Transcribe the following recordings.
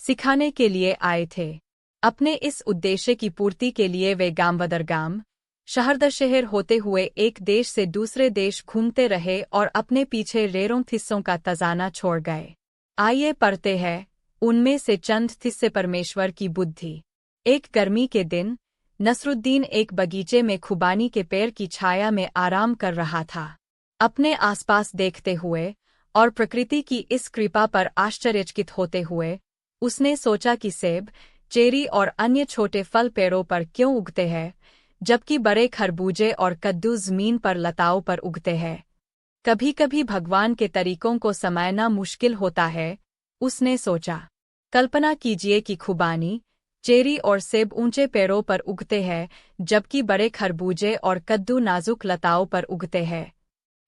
सिखाने के लिए आए थे। अपने इस उद्देश्य की पूर्ति के लिए वे गांव दर गांव, शहर दर शहर होते हुए एक देश से दूसरे देश घूमते रहे और अपने पीछे रेरों किस्सों का तजाना छोड़ गए। आइए पढ़ते हैं उनमें से चंद किस्से। परमेश्वर की बुद्धि। एक गर्मी के दिन नसरुद्दीन एक बगीचे में खुबानी के पेड़ की छाया में आराम कर रहा था। अपने आसपास देखते हुए और प्रकृति की इस कृपा पर आश्चर्यचकित होते हुए उसने सोचा कि सेब, चेरी और अन्य छोटे फल पेड़ों पर क्यों उगते हैं, जबकि बड़े खरबूजे और कद्दू ज़मीन पर लताओं पर उगते हैं। कभी कभी भगवान के तरीकों को समझना मुश्किल होता है, उसने सोचा। कल्पना कीजिए कि खुबानी, चेरी और सेब ऊंचे पेड़ों पर उगते हैं, जबकि बड़े खरबूजे और कद्दू नाजुक लताओं पर उगते हैं।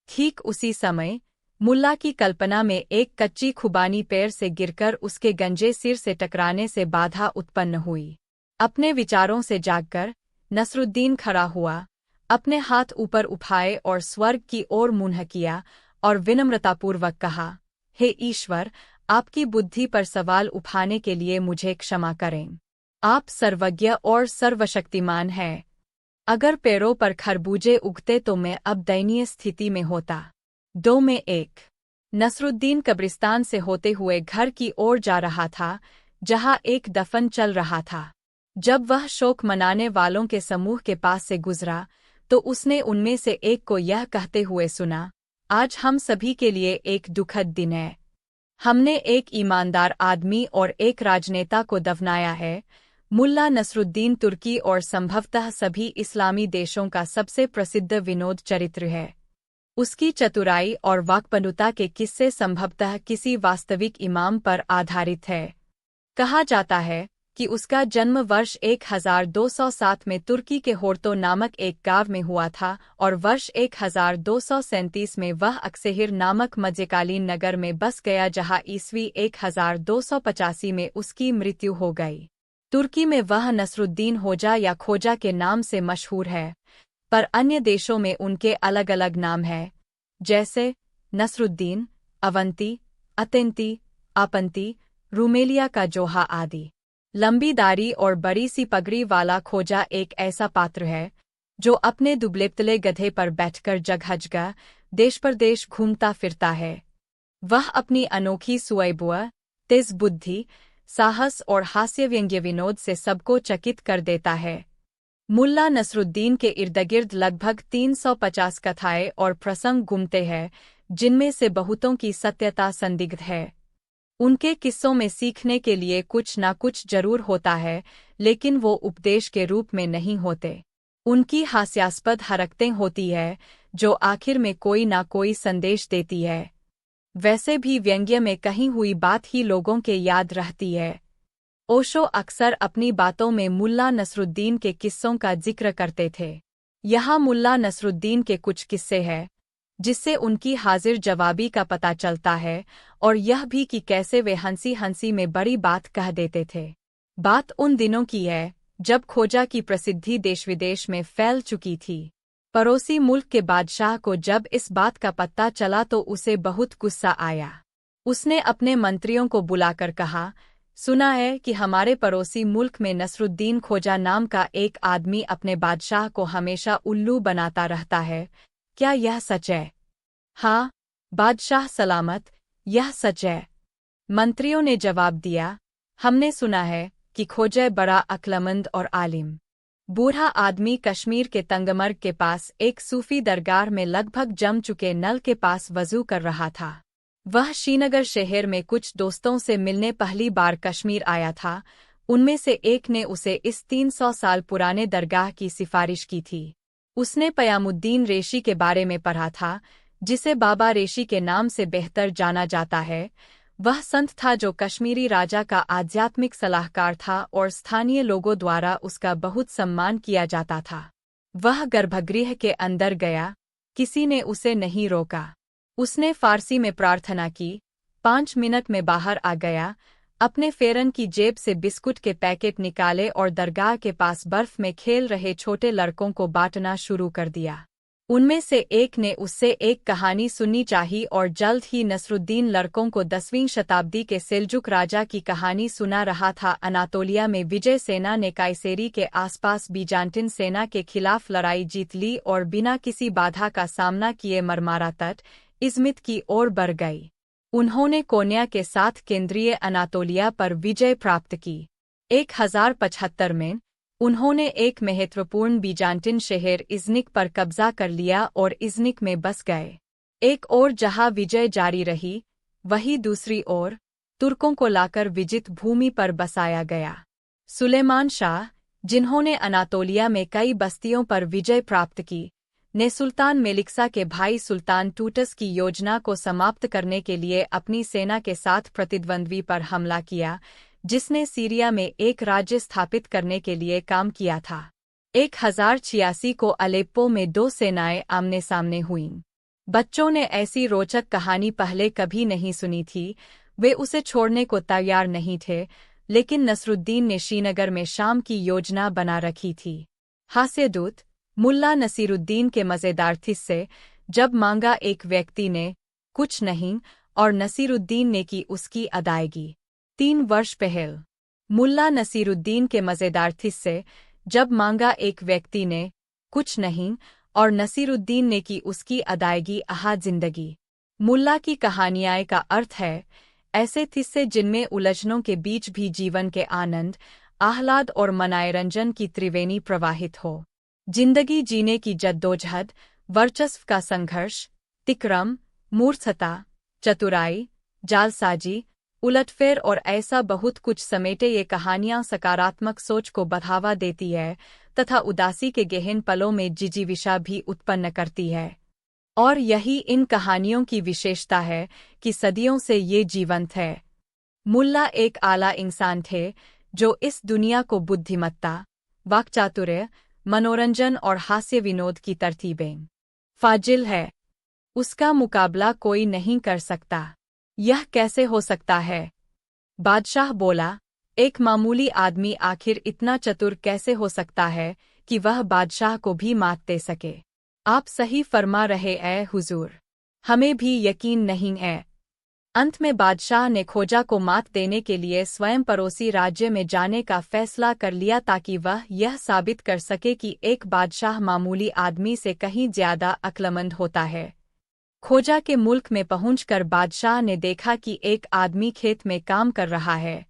ठीक उसी समय मुल्ला की कल्पना में एक कच्ची खुबानी पेड़ से गिरकर उसके गंजे सिर से टकराने से बाधा उत्पन्न हुई। अपने विचारों से जागकर नसरुद्दीन खड़ा हुआ, अपने हाथ ऊपर उठाए और स्वर्ग की ओर मुंह किया और विनम्रतापूर्वक कहा, हे ईश्वर, आपकी बुद्धि पर सवाल उठाने के लिए मुझे क्षमा करें। आप सर्वज्ञ और सर्वशक्तिमान हैं। अगर पेड़ों पर खरबूजे उगते तो मैं अब दयनीय स्थिति में होता। 2 में 1। नसरुद्दीन कब्रिस्तान से होते हुए घर की ओर जा रहा था, जहां एक दफन चल रहा था। जब वह शोक मनाने वालों के समूह के पास से गुजरा, तो उसने उनमें से एक को यह कहते हुए सुना, आज हम सभी के लिए एक दुखद दिन है। हमने एक ईमानदार आदमी और एक राजनेता को दफनाया है। मुल्ला नसरुद्दीन तुर्की और संभवतः सभी इस्लामी देशों का सबसे प्रसिद्ध विनोद चरित्र है। उसकी चतुराई और वाक्पटुता के किस्से संभवतः किसी वास्तविक इमाम पर आधारित है। कहा जाता है कि उसका जन्म वर्ष 1207 में तुर्की के होर्तो नामक एक गांव में हुआ था और वर्ष 1237 में वह अक्सेहिर नामक मध्यकालीन नगर में बस गया, जहां ईस्वी 1285 में उसकी मृत्यु हो गई। तुर्की में वह नसरुद्दीन होजा या खोजा के नाम से मशहूर है, पर अन्य देशों में उनके अलग अलग नाम हैं, जैसे नसरुद्दीन, अवंती, अतेंती, आपंती, रूमेलिया का जोहा आदि। लंबी दाढ़ी और बड़ी सी पगड़ी वाला खोजा एक ऐसा पात्र है जो अपने दुबले-पतले गधे पर बैठकर जगह-जगह देश परदेश घूमता फिरता है। वह अपनी अनोखी सुअबुआ, तेज बुद्धि, साहस और हास्य व्यंग्य विनोद से सबको चकित कर देता है। मुल्ला नसरुद्दीन के इर्दगिर्द लगभग 350 कथाएं और प्रसंग घूमते हैं, जिनमें से बहुतों की सत्यता संदिग्ध है। उनके किस्सों में सीखने के लिए कुछ न कुछ जरूर होता है, लेकिन वो उपदेश के रूप में नहीं होते। उनकी हास्यास्पद हरकतें होती है, जो आखिर में कोई न कोई संदेश देती है। वैसे भी व्यंग्य में कही हुई बात ही लोगों के याद रहती है। ओशो अक्सर अपनी बातों में मुल्ला नसरुद्दीन के किस्सों का जिक्र करते थे। यहाँ मुल्ला नसरुद्दीन के कुछ किस्से हैं, जिससे उनकी हाजिर जवाबी का पता चलता है, और यह भी कि कैसे वे हंसी हंसी में बड़ी बात कह देते थे। बात उन दिनों की है जब खोजा की प्रसिद्धि देश विदेश में फैल चुकी थी। पड़ोसी मुल्क के बादशाह को जब इस बात का पता चला तो उसे बहुत गुस्सा आया। उसने अपने मंत्रियों को बुलाकर कहा, सुना है कि हमारे पड़ोसी मुल्क में नसरुद्दीन खोजा नाम का एक आदमी अपने बादशाह को हमेशा उल्लू बनाता रहता है, क्या यह सच है? हाँ, बादशाह सलामत, यह सच है। मंत्रियों ने जवाब दिया, हमने सुना है कि खोजा बड़ा अक्लमंद और आलिम बूढ़ा आदमी कश्मीर के तंगमर्ग के पास एक सूफी दरगाह में लगभग जम चुके नल के पास वजू कर रहा था। वह श्रीनगर शहर में कुछ दोस्तों से मिलने पहली बार कश्मीर आया था। उनमें से एक ने उसे इस 300 साल पुराने दरगाह की सिफारिश की थी। उसने क़यामुद्दीन रेशी के बारे में पढ़ा था, जिसे बाबा रेशी के नाम से बेहतर जाना जाता है। वह संत था जो कश्मीरी राजा का आध्यात्मिक सलाहकार था और स्थानीय लोगों द्वारा उसका बहुत सम्मान किया जाता था। वह गर्भगृह के अंदर गया, किसी ने उसे नहीं रोका। उसने फारसी में प्रार्थना की, 5 मिनट में बाहर आ गया, अपने फेरन की जेब से बिस्कुट के पैकेट निकाले और दरगाह के पास बर्फ में खेल रहे छोटे लड़कों को बांटना शुरू कर दिया। उनमें से एक ने उससे एक कहानी सुननी चाही और जल्द ही नसरुद्दीन लड़कों को 10वीं शताब्दी के सेल्जुक राजा की कहानी सुना रहा था। अनातोलिया में विजय सेना ने कायसेरी के आसपास बीजान्टिन सेना के खिलाफ लड़ाई जीत ली और बिना किसी बाधा का सामना किए मरमारा तट इज़मित की ओर बढ़ गई। उन्होंने कोन्या के साथ केंद्रीय अनातोलिया पर विजय प्राप्त की। 1075 में उन्होंने एक महत्वपूर्ण बीजान्टिन शहर इज़निक पर कब्जा कर लिया और इज़निक में बस गए। एक ओर जहां विजय जारी रही, वहीं दूसरी ओर तुर्कों को लाकर विजित भूमि पर बसाया गया। सुलेमान शाह, जिन्होंने अनातोलिया में कई बस्तियों पर विजय प्राप्त की, ने सुल्तान मेलिक्सा के भाई सुल्तान टूटस की योजना को समाप्त करने के लिए अपनी सेना के साथ प्रतिद्वंद्वी पर हमला किया, जिसने सीरिया में एक राज्य स्थापित करने के लिए काम किया था। 1086 को अलेप्पो में दो सेनाएं आमने सामने हुईं। बच्चों ने ऐसी रोचक कहानी पहले कभी नहीं सुनी थी। वे उसे छोड़ने को तैयार नहीं थे, लेकिन नसरुद्दीन ने श्रीनगर में शाम की योजना बना रखी थी। हास्यदूत मुल्ला नसीरुद्दीन के मज़ेदार किस्से। जब मांगा एक व्यक्ति ने कुछ नहीं और नसीरुद्दीन ने की उसकी अदायगी। 3 वर्ष पहले मुल्ला नसीरुद्दीन के मज़ेदार किस्से। जब मांगा एक व्यक्ति ने कुछ नहीं और नसीरुद्दीन ने की उसकी अदायगी। आहा जिंदगी मुल्ला की कहानियाँ का अर्थ है ऐसे किस्से जिनमें उलझनों के बीच भी जीवन के आनंद, आह्लाद और मनोरंजन की त्रिवेणी प्रवाहित हो। जिंदगी जीने की जद्दोजहद, वर्चस्व का संघर्ष, तिक्रम, मूर्खता, चतुराई, जालसाजी, उलटफेर और ऐसा बहुत कुछ समेटे ये कहानियाँ सकारात्मक सोच को बढ़ावा देती है तथा उदासी के गहन पलों में जिजीविषा भी उत्पन्न करती है। और यही इन कहानियों की विशेषता है कि सदियों से ये जीवंत है। मुल्ला एक आला इंसान थे जो इस दुनिया को बुद्धिमत्ता, वाक्चातुर्य, मनोरंजन और हास्य विनोद की तरतीबें फाजिल है। उसका मुकाबला कोई नहीं कर सकता। यह कैसे हो सकता है? बादशाह बोला, एक मामूली आदमी आखिर इतना चतुर कैसे हो सकता है कि वह बादशाह को भी मात दे सके? आप सही फरमा रहे ऐ हुजूर, हमें भी यकीन नहीं है। अंत में बादशाह ने खोजा को मात देने के लिए स्वयं पड़ोसी राज्य में जाने का फैसला कर लिया ताकि वह यह साबित कर सके कि एक बादशाह मामूली आदमी से कहीं ज्यादा अक्लमंद होता है। खोजा के मुल्क में पहुंचकर बादशाह ने देखा कि एक आदमी खेत में काम कर रहा है।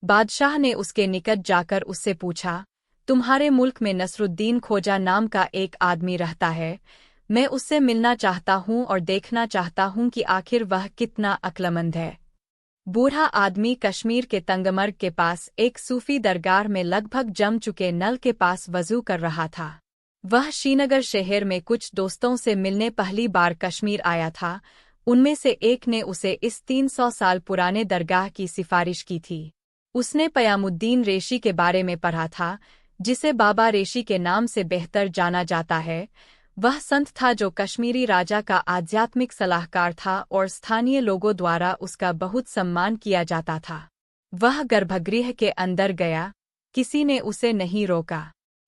बादशाह ने उसके निकट जाकर उससे पूछा, तुम्हारे मुल्क में नसरुद्दीन खोजा नाम का एक आदमी रहता है। मैं उससे मिलना चाहता हूँ और देखना चाहता हूँ कि आखिर वह कितना अक्लमंद है। बूढ़ा आदमी कश्मीर के तंगमर्ग के पास एक सूफी दरगाह में लगभग जम चुके नल के पास वजू कर रहा था। वह श्रीनगर शहर में कुछ दोस्तों से मिलने पहली बार कश्मीर आया था। उनमें से एक ने उसे इस 300 साल पुराने दरगाह की सिफारिश की थी। उसने क़यामुद्दीन रेशी के बारे में पढ़ा था, जिसे बाबा रेशी के नाम से बेहतर जाना जाता है। वह संत था जो कश्मीरी राजा का आध्यात्मिक सलाहकार था और स्थानीय लोगों द्वारा उसका बहुत सम्मान किया जाता था। वह गर्भगृह के अंदर गया, किसी ने उसे नहीं रोका।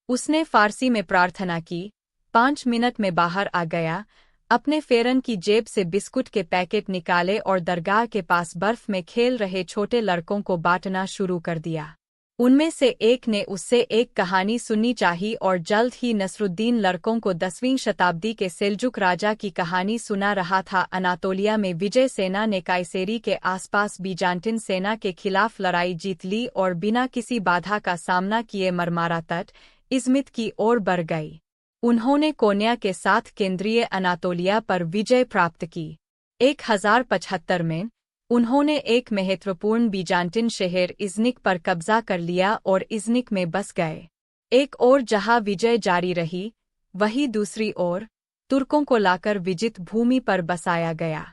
उसने फारसी में प्रार्थना की, 5 मिनट में बाहर आ गया, अपने फेरन की जेब से बिस्कुट के पैकेट निकाले और दरगाह के पास बर्फ में खेल रहे छोटे लड़कों को बांटना शुरू कर दिया। उनमें से एक ने उससे एक कहानी सुननी चाही और जल्द ही नसरुद्दीन लड़कों को 10वीं शताब्दी के सेल्जुक राजा की कहानी सुना रहा था। अनातोलिया में विजय सेना ने कायसेरी के आसपास बीजान्टिन सेना के खिलाफ लड़ाई जीत ली और बिना किसी बाधा का सामना किए मरमारा तट इज़मित की ओर बढ़ गई। उन्होंने कोन्या के साथ केंद्रीय अनातोलिया पर विजय प्राप्त की। 1075 में उन्होंने एक महत्वपूर्ण बीजान्टिन शहर इज़निक पर कब्जा कर लिया और इज़निक में बस गए। एक ओर जहां विजय जारी रही, वहीं दूसरी ओर तुर्कों को लाकर विजित भूमि पर बसाया गया।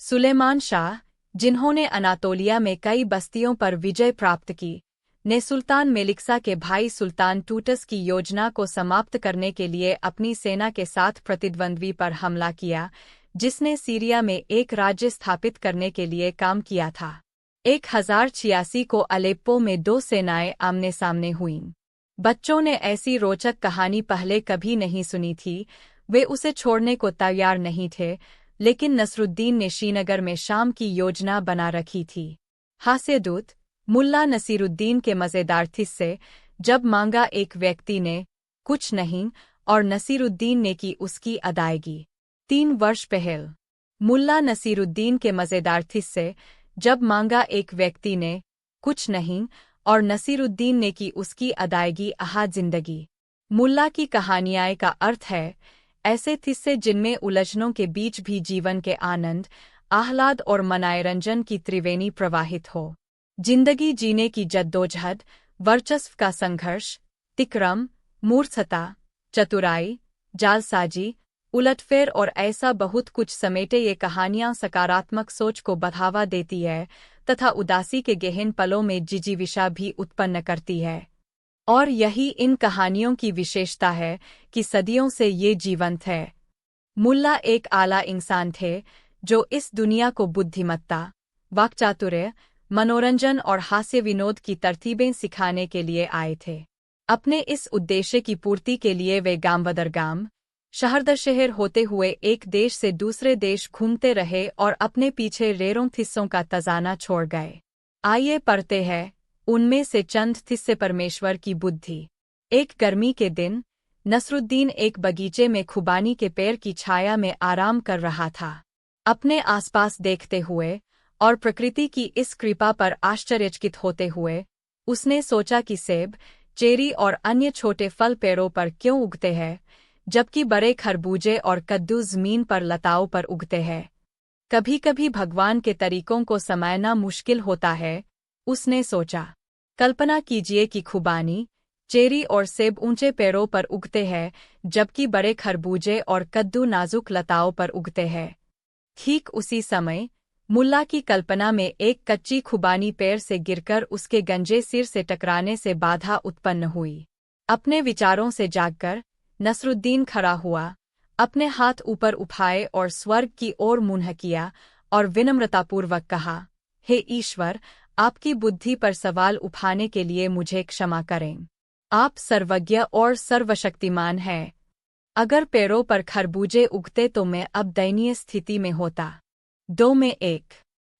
सुलेमान शाह, जिन्होंने अनातोलिया में कई बस्तियों पर विजय प्राप्त की, ने सुल्तान मेलिक्सा के भाई सुल्तान टूटस की योजना को समाप्त करने के लिए अपनी सेना के साथ प्रतिद्वंद्वी पर हमला किया, जिसने सीरिया में एक राज्य स्थापित करने के लिए काम किया था। 1086 को अलेप्पो में दो सेनाएं आमने सामने हुईं। बच्चों ने ऐसी रोचक कहानी पहले कभी नहीं सुनी थी। वे उसे छोड़ने को तैयार नहीं थे, लेकिन नसरुद्दीन ने श्रीनगर में शाम की योजना बना रखी थी। हास्यदूत मुल्ला नसीरुद्दीन के मज़ेदार किस्से। जब मांगा एक व्यक्ति ने कुछ नहीं और नसीरुद्दीन ने की उसकी अदायगी। 3 वर्ष पहले मुल्ला नसीरुद्दीन के मज़ेदार किस्से। जब मांगा एक व्यक्ति ने कुछ नहीं और नसीरुद्दीन ने की उसकी अदायगी। आहा जिंदगी मुल्ला की कहानियाँ का अर्थ है ऐसे किस्से जिनमें उलझनों के बीच भी जीवन के आनंद, आह्लाद और मनोरंजन की त्रिवेणी प्रवाहित हो। जिंदगी जीने की जद्दोजहद, वर्चस्व का संघर्ष, तिक्रम, मूर्खता, चतुराई, जालसाजी, उलटफेर और ऐसा बहुत कुछ समेटे ये कहानियाँ सकारात्मक सोच को बढ़ावा देती है तथा उदासी के गहन पलों में जिजीविषा भी उत्पन्न करती है। और यही इन कहानियों की विशेषता है कि सदियों से ये जीवंत है। मुल्ला एक आला इंसान थे जो इस दुनिया को बुद्धिमत्ता, वाक्चातुर्य, मनोरंजन और हास्य विनोद की तरतीबें सिखाने के लिए आए थे। अपने इस उद्देश्य की पूर्ति के लिए वे गांव दर गांव, शहर दर शहर होते हुए एक देश से दूसरे देश घूमते रहे और अपने पीछे रेरों किस्सों का तजाना छोड़ गए। आइए पढ़ते हैं उनमें से चंद किस्से। परमेश्वर की बुद्धि। एक गर्मी के दिन नसरुद्दीन एक बगीचे में खुबानी के पेड़ की छाया में आराम कर रहा था। अपने आसपास देखते हुए और प्रकृति की इस कृपा पर आश्चर्यचकित होते हुए उसने सोचा कि सेब, चेरी और अन्य छोटे फल पेड़ों पर क्यों उगते हैं, जबकि बड़े खरबूजे और कद्दू ज़मीन पर लताओं पर उगते हैं। कभी कभी भगवान के तरीकों को समझना मुश्किल होता है, उसने सोचा। कल्पना कीजिए कि खुबानी, चेरी और सेब ऊंचे पेड़ों पर उगते हैं, जबकि बड़े खरबूजे और कद्दू नाजुक लताओं पर उगते हैं। ठीक उसी समय मुल्ला की कल्पना में एक कच्ची खुबानी पेड़ से गिरकर उसके गंजे सिर से टकराने से बाधा उत्पन्न हुई। अपने विचारों से जागकर नसरुद्दीन खड़ा हुआ, अपने हाथ ऊपर उठाए और स्वर्ग की ओर मुंह किया और विनम्रतापूर्वक कहा, हे ईश्वर, आपकी बुद्धि पर सवाल उठाने के लिए मुझे क्षमा करें। आप सर्वज्ञ और सर्वशक्तिमान हैं। अगर पेड़ों पर खरबूजे उगते तो मैं अब दयनीय स्थिति में होता। 2 में 1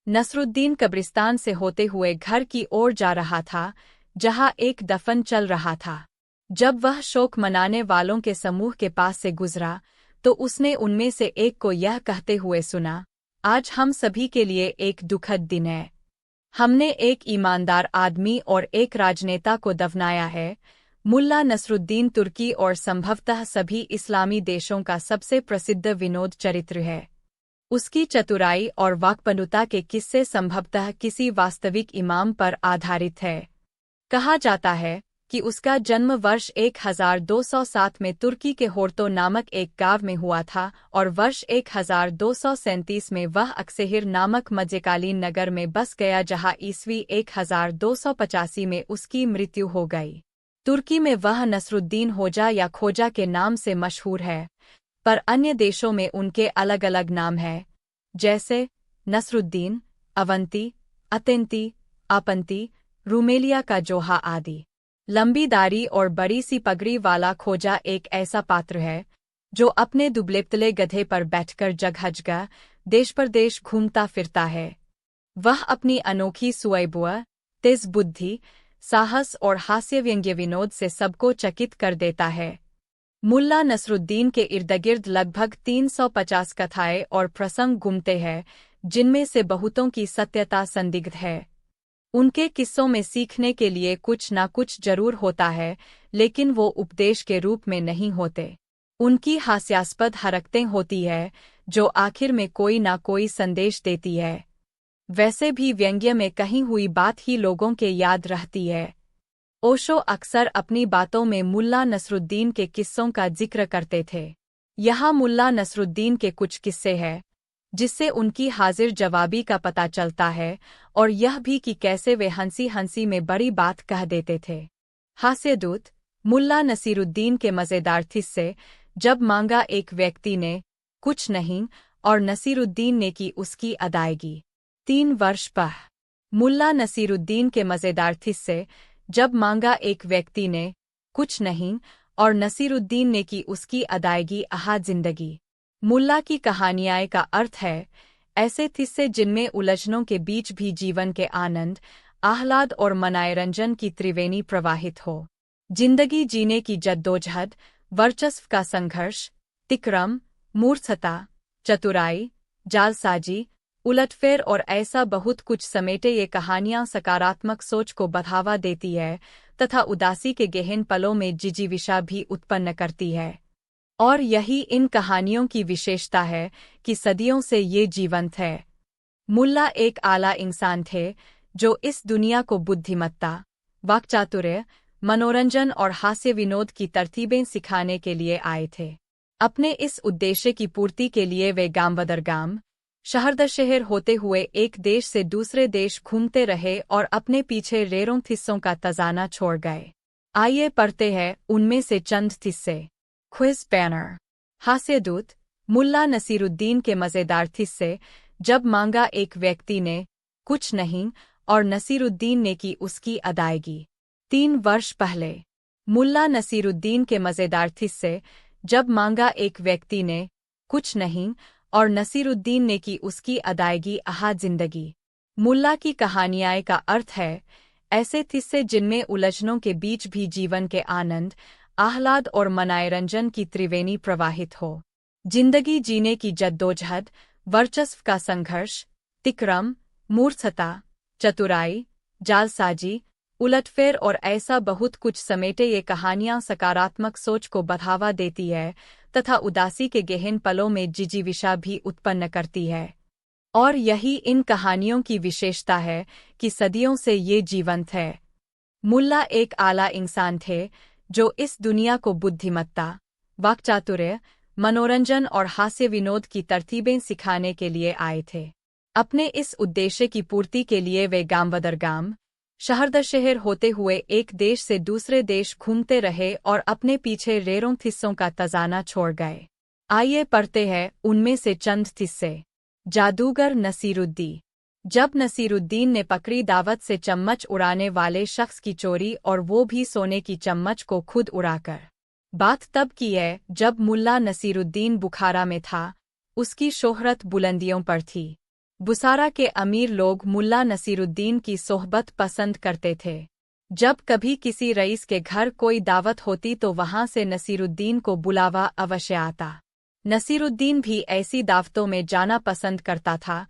नसरुद्दीन कब्रिस्तान से होते हुए घर की ओर जा रहा था, जहां एक दफन चल रहा था। जब वह शोक मनाने वालों के समूह के पास से गुजरा, तो उसने उनमें से एक को यह कहते हुए सुना, आज हम सभी के लिए एक दुखद दिन है। हमने एक ईमानदार आदमी और एक राजनेता को दफनाया है। मुल्ला नसरुद्दीन तुर्की और संभवतः सभी इस्लामी देशों का सबसे प्रसिद्ध विनोद चरित्र है। उसकी चतुराई और वाक्पटुता के किस्से संभवतः किसी वास्तविक इमाम पर आधारित है। कहा जाता है कि उसका जन्म वर्ष 1207 में तुर्की के होर्तो नामक एक गांव में हुआ था और वर्ष 1237 में वह अक्सेहिर नामक मध्यकालीन नगर में बस गया, जहां ईस्वी 1285 में उसकी मृत्यु हो गई। तुर्की में वह नसरुद्दीन होजा या खोजा के नाम से मशहूर है, पर अन्य देशों में उनके अलग अलग नाम हैं, जैसे नसरुद्दीन, अवंती, अतेंती, आपंती, रूमेलिया का जोहा आदि। लंबी दाढ़ी और बड़ी सी पगड़ी वाला खोजा एक ऐसा पात्र है जो अपने दुबले-पतले गधे पर बैठकर जगह जगह देश परदेश घूमता फिरता है। वह अपनी अनोखी सुअबुआ, तेज बुद्धि, साहस और हास्य व्यंग्य विनोद से सबको चकित कर देता है। मुल्ला नसरुद्दीन के इर्दगिर्द लगभग 350 कथाएं और प्रसंग घूमते हैं, जिनमें से बहुतों की सत्यता संदिग्ध है। उनके किस्सों में सीखने के लिए कुछ ना कुछ जरूर होता है, लेकिन वो उपदेश के रूप में नहीं होते। उनकी हास्यास्पद हरकतें होती है, जो आखिर में कोई ना कोई संदेश देती है। वैसे भी व्यंग्य में कही हुई बात ही लोगों के याद रहती है। ओशो अक्सर अपनी बातों में मुल्ला नसरुद्दीन के किस्सों का जिक्र करते थे। यहाँ मुल्ला नसरुद्दीन के कुछ किस्से हैं, जिससे उनकी हाजिर जवाबी का पता चलता है, और यह भी कि कैसे वे हंसी हंसी में बड़ी बात कह देते थे। हास्यदूत मुल्ला नसीरुद्दीन के मज़ेदार किस्से। जब मांगा एक व्यक्ति ने कुछ नहीं और नसीरुद्दीन ने की उसकी अदायगी। 3 वर्ष पहले मुल्ला नसीरुद्दीन के मज़ेदार किस्से। जब मांगा एक व्यक्ति ने कुछ नहीं और नसीरुद्दीन ने की उसकी अदायगी आहा जिंदगी। मुल्ला की कहानियाँ का अर्थ है ऐसे किस्से जिनमें उलझनों के बीच भी जीवन के आनंद, आह्लाद और मनोरंजन की त्रिवेणी प्रवाहित हो। जिंदगी जीने की जद्दोजहद, वर्चस्व का संघर्ष, तिक्रम, मूर्खता, चतुराई, जालसाजी, उलटफेर और ऐसा बहुत कुछ समेटे ये कहानियाँ सकारात्मक सोच को बढ़ावा देती है तथा उदासी के गहन पलों में जिजीविषा भी उत्पन्न करती है। और यही इन कहानियों की विशेषता है कि सदियों से ये जीवंत है। मुल्ला एक आला इंसान थे जो इस दुनिया को बुद्धिमत्ता, वाक्चातुर्य, मनोरंजन और हास्य विनोद की तरतीबें सिखाने के लिए आए थे। अपने इस उद्देश्य की पूर्ति के लिए वे गांव बदर गांव, शहर दर शहर होते हुए एक देश से दूसरे देश घूमते रहे और अपने पीछे रेरों किस्सों का खजाना छोड़ गए। आइए पढ़ते हैं उनमें से चंद किस्से। Quiz banner. हास्यदूत। मुल्ला नसीरुद्दीन के मज़ेदार किस्से। जब मांगा एक व्यक्ति ने कुछ नहीं और नसीरुद्दीन ने की उसकी अदायगी। 3 वर्ष पहले। मुल्ला नसीरुद्दीन के मज़ेदार किस्से। जब मांगा एक व्यक्ति ने कुछ नहीं और नसीरुद्दीन ने की उसकी अदायगी आहा जिंदगी। मुल्ला की कहानियाँ का अर्थ है ऐसे किस्से जिनमें उलझनों के बीच भी जीवन के आनंद, आह्लाद और मनोरंजन की त्रिवेणी प्रवाहित हो। जिंदगी जीने की जद्दोजहद, वर्चस्व का संघर्ष, तिक्रम, मूर्खता, चतुराई, जालसाजी, उलटफेर और ऐसा बहुत कुछ समेटे ये कहानियाँ सकारात्मक सोच को बढ़ावा देती है तथा उदासी के गहन पलों में जिजीविषा भी उत्पन्न करती है। और यही इन कहानियों की विशेषता है कि सदियों से ये जीवंत है। मुल्ला एक आला इंसान थे जो इस दुनिया को बुद्धिमत्ता, वाक्चातुर्य, मनोरंजन और हास्य विनोद की तरतीबें सिखाने के लिए आए थे। अपने इस उद्देश्य की पूर्ति के लिए वे गांव बदर गांव, शहर दर शहर होते हुए एक देश से दूसरे देश घूमते रहे और अपने पीछे रेरों किस्सों का खजाना छोड़ गए। आइए पढ़ते हैं उनमें से चंद किस्से। जादूगर नसीरुद्दीन। जब नसीरुद्दीन ने पकड़ी दावत से चम्मच उड़ाने वाले शख्स की चोरी और वो भी सोने की चम्मच को खुद उड़ाकर। बात तब की है जब मुल्ला नसीरुद्दीन बुखारा में था, उसकी शोहरत बुलंदियों पर थी। बुसारा के अमीर लोग मुल्ला नसीरुद्दीन की सोहबत पसंद करते थे। जब कभी किसी रईस के घर कोई दावत होती तो वहां से नसीरुद्दीन को बुलावा अवश्य आता। नसीरुद्दीन भी ऐसी दावतों में जाना पसंद करता था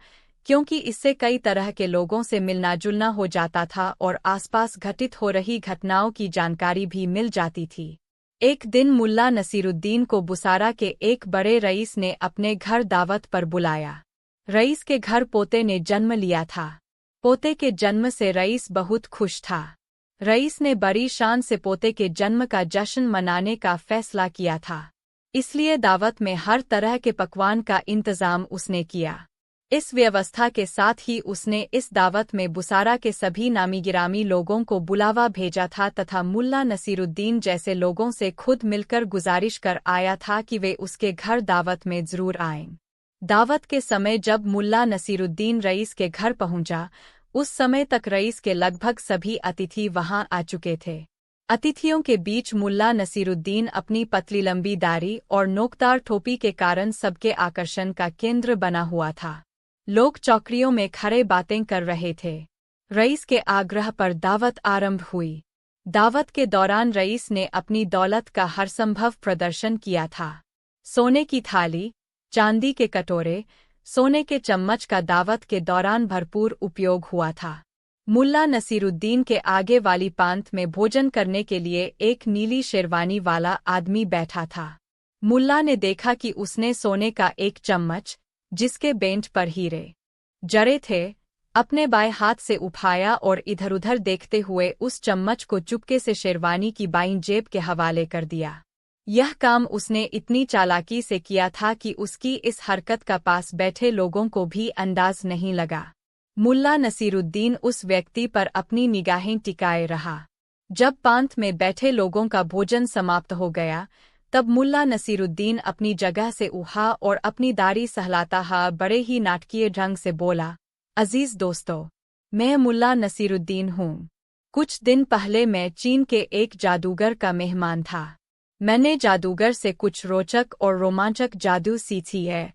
क्योंकि इससे कई तरह के लोगों से मिलना जुलना हो जाता था और आसपास घटित हो रही घटनाओं की जानकारी भी मिल जाती थी। एक दिन मुल्ला नसीरुद्दीन को बुसारा के एक बड़े रईस ने अपने घर दावत पर बुलाया। रईस के घर पोते ने जन्म लिया था। पोते के जन्म से रईस बहुत खुश था। रईस ने बड़ी शान से पोते के जन्म का जश्न मनाने का फैसला किया था, इसलिए दावत में हर तरह के पकवान का इंतजाम उसने किया। इस व्यवस्था के साथ ही उसने इस दावत में बुसारा के सभी नामी गिरामी लोगों को बुलावा भेजा था तथा मुल्ला नसीरुद्दीन जैसे लोगों से खुद मिलकर गुजारिश कर आया था कि वे उसके घर दावत में जरूर आएं। दावत के समय जब मुल्ला नसीरुद्दीन रईस के घर पहुंचा, उस समय तक रईस के लगभग सभी अतिथि वहां आ चुके थे। अतिथियों के बीच मुल्ला नसीरुद्दीन अपनी पतली लंबी दाढ़ी और नोकदार टोपी के कारण सबके आकर्षण का केंद्र बना हुआ था। लोग चौकड़ियों में खड़े बातें कर रहे थे। रईस के आग्रह पर दावत आरंभ हुई। दावत के दौरान रईस ने अपनी दौलत का हरसंभव प्रदर्शन किया था। सोने की थाली, चांदी के कटोरे, सोने के चम्मच का दावत के दौरान भरपूर उपयोग हुआ था। मुल्ला नसीरुद्दीन के आगे वाली पांत में भोजन करने के लिए एक नीली शेरवानी वाला आदमी बैठा था। मुल्ला ने देखा कि उसने सोने का एक चम्मच, जिसके बेंच पर हीरे जड़े थे, अपने बाएं हाथ से उठाया और इधर-उधर देखते हुए उस चम्मच को चुपके से शेरवानी की बाईं जेब के हवाले कर दिया। यह काम उसने इतनी चालाकी से किया था कि उसकी इस हरकत का पास बैठे लोगों को भी अंदाज नहीं लगा। मुल्ला नसीरुद्दीन उस व्यक्ति पर अपनी निगाहें टिकाए रहा। जब पांत में बैठे लोगों का भोजन समाप्त हो गया, तब मुल्ला नसीरुद्दीन अपनी जगह से उठा और अपनी दाढ़ी सहलाता हुआ बड़े ही नाटकीय ढंग से बोला, अजीज दोस्तों, मैं मुल्ला नसीरुद्दीन हूँ। कुछ दिन पहले मैं चीन के एक जादूगर का मेहमान था। मैंने जादूगर से कुछ रोचक और रोमांचक जादू सीखी है।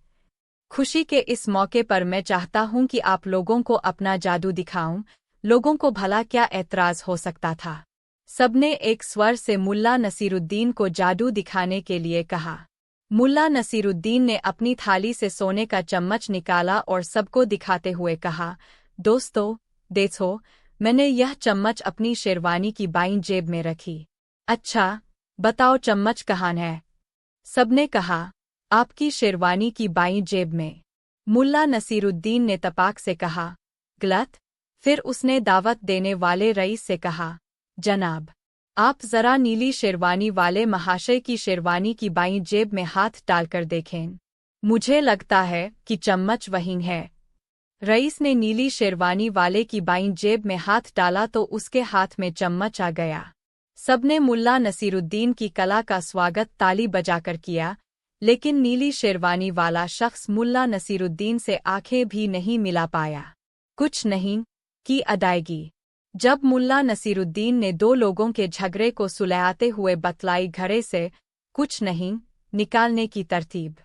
खुशी के इस मौके पर मैं चाहता हूं कि आप लोगों को अपना जादू दिखाऊं। लोगों को भला क्या ऐतराज हो सकता था। सबने एक स्वर से मुल्ला नसीरुद्दीन को जादू दिखाने के लिए कहा। मुल्ला नसीरुद्दीन ने अपनी थाली से सोने का चम्मच निकाला और सबको दिखाते हुए कहा, दोस्तों, देखो, मैंने यह चम्मच अपनी शेरवानी की बाईं जेब में रखी। अच्छा, बताओ चम्मच कहाँ है? सबने कहा, आपकी शेरवानी की बाईं जेब में। मुल्ला नसीरुद्दीन ने तपाक से कहा, गलत। फिर उसने दावत देने वाले रईस से कहा, जनाब, आप जरा नीली शेरवानी वाले महाशय की शेरवानी की बाईं जेब में हाथ डालकर देखें। मुझे लगता है कि चम्मच वहीं है। रईस ने नीली शेरवानी वाले की बाईं जेब में हाथ डाला तो उसके हाथ में चम्मच आ गया। सबने मुल्ला नसीरुद्दीन की कला का स्वागत ताली बजाकर किया, लेकिन नीली शेरवानी वाला शख्स मुल्ला नसीरुद्दीन से आंखें भी नहीं मिला पाया। कुछ नहीं की अदायगी। जब मुल्ला नसीरुद्दीन ने दो लोगों के झगड़े को सुलझाते हुए बतलाई घरे से कुछ नहीं निकालने की तरतीब।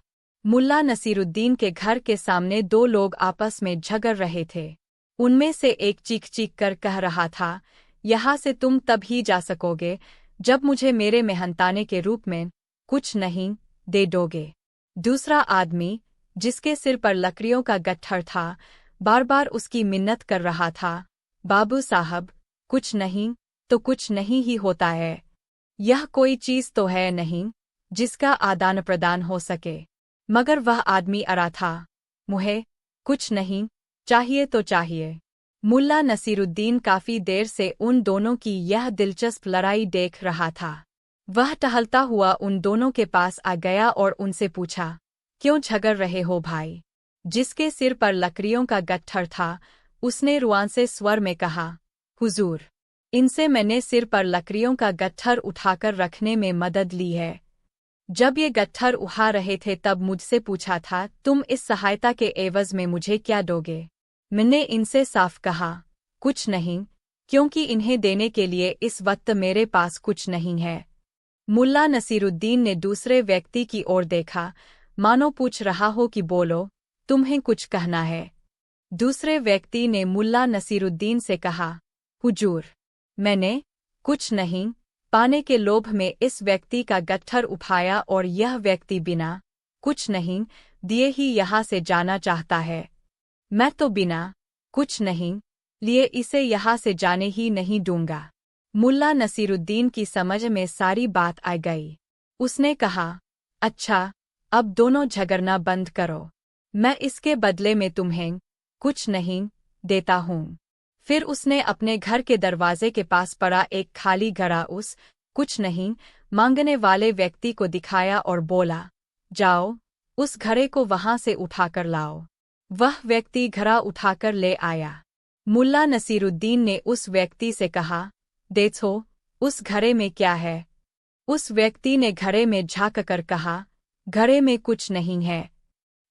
मुल्ला नसीरुद्दीन के घर के सामने दो लोग आपस में झगड़ रहे थे। उनमें से एक चीख चीख कर कह रहा था, यहाँ से तुम तब ही जा सकोगे जब मुझे मेरे मेहनताने के रूप में कुछ नहीं दे दोगे। दूसरा आदमी, जिसके सिर पर लकड़ियों का गट्ठर था, बार बार उसकी मिन्नत कर रहा था, बाबू साहब, कुछ नहीं तो कुछ नहीं ही होता है। यह कोई चीज़ तो है नहीं जिसका आदान प्रदान हो सके। मगर वह आदमी अड़ा था, मुझे कुछ नहीं चाहिए तो चाहिए। मुल्ला नसीरुद्दीन काफी देर से उन दोनों की यह दिलचस्प लड़ाई देख रहा था। वह टहलता हुआ उन दोनों के पास आ गया और उनसे पूछा, क्यों झगड़ रहे हो भाई? जिसके सिर पर लकड़ियों का गट्ठर था, उसने रुआंसे स्वर में कहा, हुजूर, इनसे मैंने सिर पर लकड़ियों का गट्ठर उठाकर रखने में मदद ली है। जब ये गट्ठर उठा रहे थे तब मुझसे पूछा था, तुम इस सहायता के एवज में मुझे क्या दोगे? मैंने इनसे साफ कहा, कुछ नहीं, क्योंकि इन्हें देने के लिए इस वक्त मेरे पास कुछ नहीं है। मुल्ला नसीरुद्दीन ने दूसरे व्यक्ति की ओर देखा, मानो पूछ रहा हो कि बोलो, तुम्हें कुछ कहना है? दूसरे व्यक्ति ने मुल्ला नसीरुद्दीन से कहा, हुजूर, मैंने कुछ नहीं पाने के लोभ में इस व्यक्ति का गट्ठर उठाया और यह व्यक्ति बिना कुछ नहीं दिए ही यहाँ से जाना चाहता है। मैं तो बिना कुछ नहीं लिए इसे यहाँ से जाने ही नहीं दूंगा। मुल्ला नसीरुद्दीन की समझ में सारी बात आ गई। उसने कहा, अच्छा, अब दोनों झगड़ना बंद करो। मैं इसके बदले में तुम्हें कुछ नहीं देता हूँ। फिर उसने अपने घर के दरवाजे के पास पड़ा एक खाली घड़ा उस कुछ नहीं मांगने वाले व्यक्ति को दिखाया और बोला, जाओ, उस घड़े को वहां से उठाकर लाओ। वह व्यक्ति घड़ा उठाकर ले आया। मुल्ला नसीरुद्दीन ने उस व्यक्ति से कहा, देखो, उस घड़े में क्या है? उस व्यक्ति ने घड़े में झांककर कहा, घड़े में कुछ नहीं है।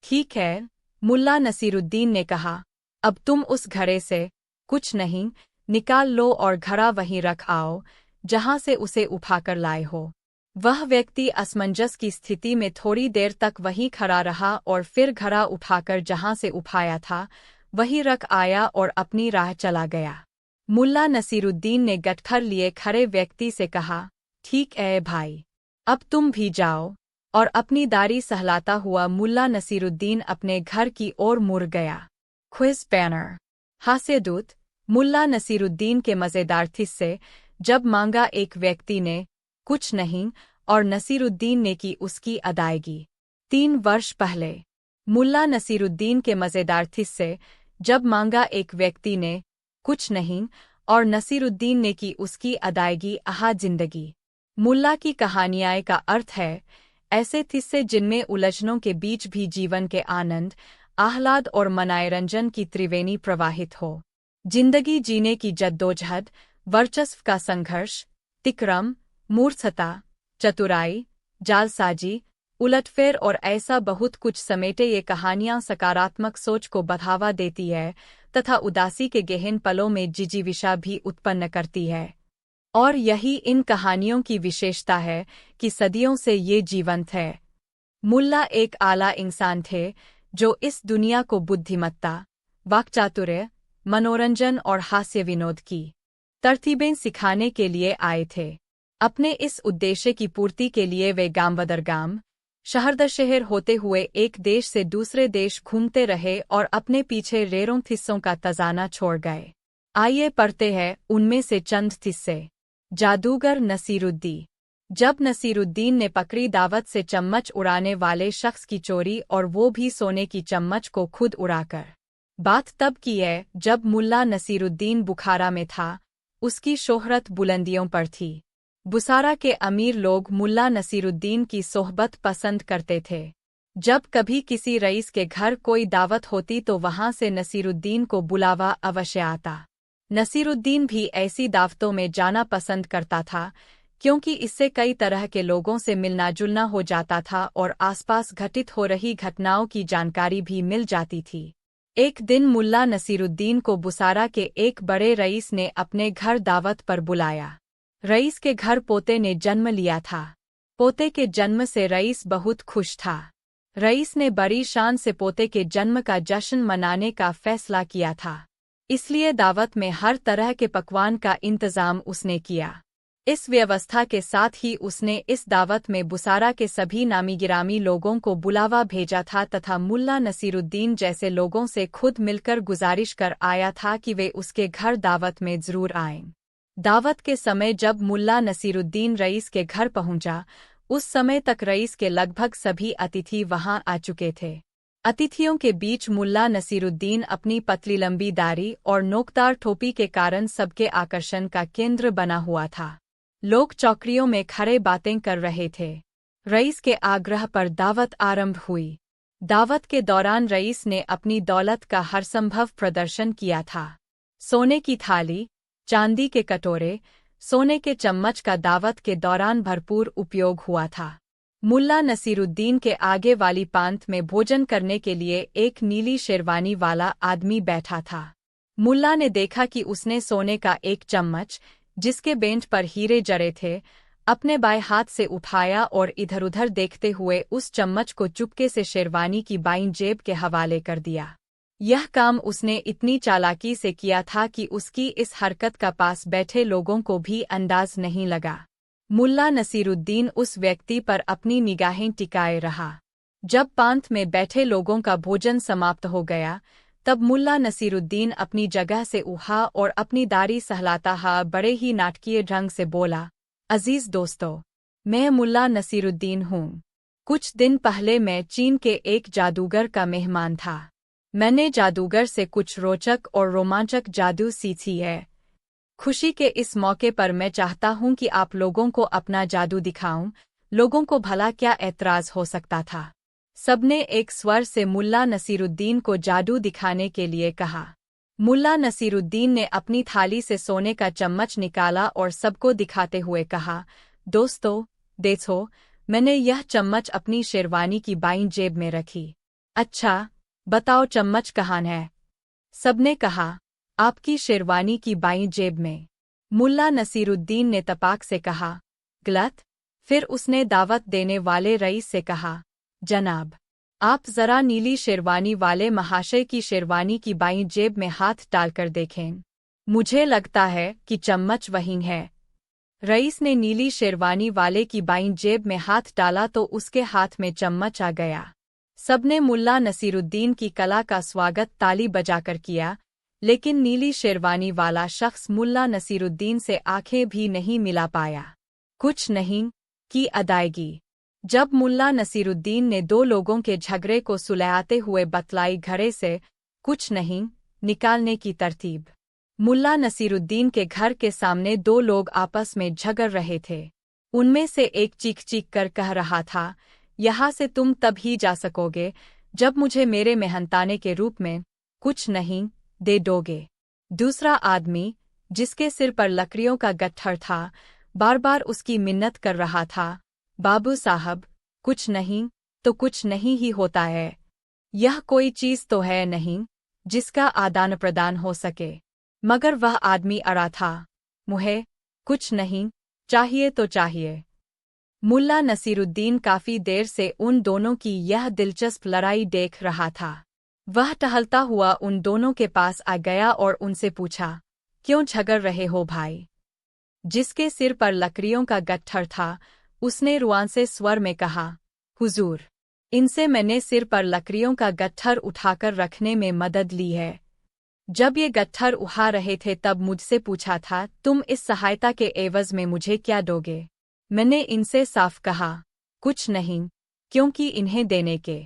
ठीक है, मुल्ला नसीरुद्दीन ने कहा, अब तुम उस घड़े से कुछ नहीं निकाल लो और घड़ा वहीं रख आओ जहां से उसे उठाकर लाए हो। वह व्यक्ति असमंजस की स्थिति में थोड़ी देर तक वहीं खड़ा रहा और फिर घड़ा उठाकर जहां से उठाया था वहीं रख आया और अपनी राह चला गया। मुल्ला नसीरुद्दीन ने गट्ठर लिए खड़े व्यक्ति से कहा, ठीक है भाई, अब तुम भी जाओ। और अपनी दाढ़ी सहलाता हुआ मुल्ला नसीरुद्दीन अपने घर की ओर मुड़ गया। Quiz banner. हास्यदूत। मुल्ला नसीरुद्दीन के मज़ेदार किस्से। जब मांगा एक व्यक्ति ने कुछ नहीं और नसीरुद्दीन ने की उसकी अदायगी। 3 वर्ष पहले। मुल्ला नसीरुद्दीन के मज़ेदार किस्से। जब मांगा एक व्यक्ति ने कुछ नहीं और नसीरुद्दीन ने की उसकी अदायगी। आहा जिंदगी। मुल्ला की कहानियाँ का अर्थ है ऐसे किस्से जिनमें उलझनों के बीच भी जीवन के आनंद, आह्लाद और मनोरंजन की त्रिवेणी प्रवाहित हो। जिंदगी जीने की जद्दोजहद, वर्चस्व का संघर्ष, तिक्रम, मूर्छता, चतुराई, जालसाजी, उलटफेर और ऐसा बहुत कुछ समेटे ये कहानियाँ सकारात्मक सोच को बढ़ावा देती है तथा उदासी के गहन पलों में जिजीविषा भी उत्पन्न करती है। और यही इन कहानियों की विशेषता है कि सदियों से ये जीवंत है। मुल्ला एक आला इंसान थे जो इस दुनिया को बुद्धिमत्ता, वाक्चातुर्य, मनोरंजन और हास्य विनोद की तरतीबें सिखाने के लिए आए थे। अपने इस उद्देश्य की पूर्ति के लिए वे गांव बदर गांव, शहर दर शहर होते हुए एक देश से दूसरे देश घूमते रहे और अपने पीछे रेरों किस्सों का खजाना छोड़ गए। आइए पढ़ते हैं उनमें से चंद किस्से। जादूगर नसीरुद्दीन। जब नसीरुद्दीन ने पकड़ी दावत से चम्मच उड़ाने वाले शख्स की चोरी, और वो भी सोने की चम्मच को खुद उड़ाकर। बात तब की है जब मुल्ला नसीरुद्दीन बुखारा में था। उसकी शोहरत बुलंदियों पर थी। बुसारा के अमीर लोग मुल्ला नसीरुद्दीन की सोहबत पसंद करते थे। जब कभी किसी रईस के घर कोई दावत होती तो वहां से नसीरुद्दीन को बुलावा अवश्य आता। नसीरुद्दीन भी ऐसी दावतों में जाना पसंद करता था, क्योंकि इससे कई तरह के लोगों से मिलना जुलना हो जाता था और आसपास घटित हो रही घटनाओं की जानकारी भी मिल जाती थी। एक दिन मुल्ला नसीरुद्दीन को बुसारा के एक बड़े रईस ने अपने घर दावत पर बुलाया। रईस के घर पोते ने जन्म लिया था। पोते के जन्म से रईस बहुत खुश था। रईस ने बड़ी शान से पोते के जन्म का जश्न मनाने का फैसला किया था। इसलिए दावत में हर तरह के पकवान का इंतजाम उसने किया। इस व्यवस्था के साथ ही उसने इस दावत में बुसारा के सभी नामी गिरामी लोगों को बुलावा भेजा था तथा मुल्ला नसीरुद्दीन जैसे लोगों से खुद मिलकर गुजारिश कर आया था कि वे उसके घर दावत में जरूर आएं। दावत के समय जब मुल्ला नसीरुद्दीन रईस के घर पहुंचा, उस समय तक रईस के लगभग सभी अतिथि वहां आ चुके थे। अतिथियों के बीच मुल्ला नसीरुद्दीन अपनी पतली लंबी दाढ़ी और नोकदार टोपी के कारण सबके आकर्षण का केंद्र बना हुआ था। लोग चौकड़ियों में खड़े बातें कर रहे थे। रईस के आग्रह पर दावत आरंभ हुई। दावत के दौरान रईस ने अपनी दौलत का हरसंभव प्रदर्शन किया था। सोने की थाली, चांदी के कटोरे, सोने के चम्मच का दावत के दौरान भरपूर उपयोग हुआ था। मुल्ला नसीरुद्दीन के आगे वाली पांत में भोजन करने के लिए एक नीली शेरवानी वाला आदमी बैठा था। मुल्ला ने देखा कि उसने सोने का एक चम्मच, जिसके बेंच पर हीरे जड़े थे, अपने बाएं हाथ से उठाया और इधर-उधर देखते हुए उस चम्मच को चुपके से शेरवानी की बाईं जेब के हवाले कर दिया। यह काम उसने इतनी चालाकी से किया था कि उसकी इस हरकत का पास बैठे लोगों को भी अंदाज नहीं लगा। मुल्ला नसीरुद्दीन उस व्यक्ति पर अपनी निगाहें टिकाए रहा। जब पांत में बैठे लोगों का भोजन समाप्त हो गया, तब मुल्ला नसीरुद्दीन अपनी जगह से उठा और अपनी दाढ़ी सहलाता हुआ बड़े ही नाटकीय ढंग से बोला, अजीज दोस्तों, मैं मुल्ला नसीरुद्दीन हूँ। कुछ दिन पहले मैं चीन के एक जादूगर का मेहमान था। मैंने जादूगर से कुछ रोचक और रोमांचक जादू सीखी है। खुशी के इस मौके पर मैं चाहता हूं कि आप लोगों को अपना जादू दिखाऊं। लोगों को भला क्या ऐतराज हो सकता था। सबने एक स्वर से मुल्ला नसीरुद्दीन को जादू दिखाने के लिए कहा। मुल्ला नसीरुद्दीन ने अपनी थाली से सोने का चम्मच निकाला और सबको दिखाते हुए कहा, दोस्तों, देखो, मैंने यह चम्मच अपनी शेरवानी की बाईं जेब में रखी। अच्छा, बताओ चम्मच कहाँ है? सबने कहा, आपकी शेरवानी की बाईं जेब में। मुल्ला नसीरुद्दीन ने तपाक से कहा, गलत। फिर उसने दावत देने वाले रईस से कहा, जनाब, आप जरा नीली शेरवानी वाले महाशय की शेरवानी की बाईं जेब में हाथ डालकर देखें। मुझे लगता है कि चम्मच वहीं है। रईस ने नीली शेरवानी वाले की बाईं जेब में हाथ डाला तो उसके हाथ में चम्मच आ गया। सबने मुल्ला नसीरुद्दीन की कला का स्वागत ताली बजाकर किया, लेकिन नीली शेरवानी वाला शख्स मुल्ला नसीरुद्दीन से आंखें भी नहीं मिला पाया। कुछ नहीं की अदायगी। जब मुल्ला नसीरुद्दीन ने दो लोगों के झगड़े को सुलझाते हुए बतलाई घड़े से कुछ नहीं निकालने की तरतीब। मुल्ला नसीरुद्दीन के घर के सामने दो लोग आपस में झगड़ रहे थे। उनमें से एक चीख कर कह रहा था, यहाँ से तुम तब ही जा सकोगे जब मुझे मेरे मेहनताने के रूप में कुछ नहीं दे दोगे। दूसरा आदमी, जिसके सिर पर लकड़ियों का गट्ठर था, बार बार उसकी मिन्नत कर रहा था, बाबू साहब, कुछ नहीं तो कुछ नहीं ही होता है। यह कोई चीज़ तो है नहीं जिसका आदान प्रदान हो सके। मगर वह आदमी अड़ा था। मुहे कुछ नहीं, चाहिए तो चाहिए। मुल्ला नसीरुद्दीन काफी देर से उन दोनों की यह दिलचस्प लड़ाई देख रहा था। वह टहलता हुआ उन दोनों के पास आ गया और उनसे पूछा, क्यों झगड़ रहे हो भाई? जिसके सिर पर लकड़ियों का गट्ठर था, उसने रुआंसे स्वर में कहा, हुजूर, इनसे मैंने सिर पर लकड़ियों का गट्ठर उठाकर रखने में मदद ली है। जब ये गट्ठर उठा रहे थे तब मुझसे पूछा था, तुम इस सहायता के एवज में मुझे क्या दोगे? मैंने इनसे साफ कहा, कुछ नहीं, क्योंकि इन्हें देने के।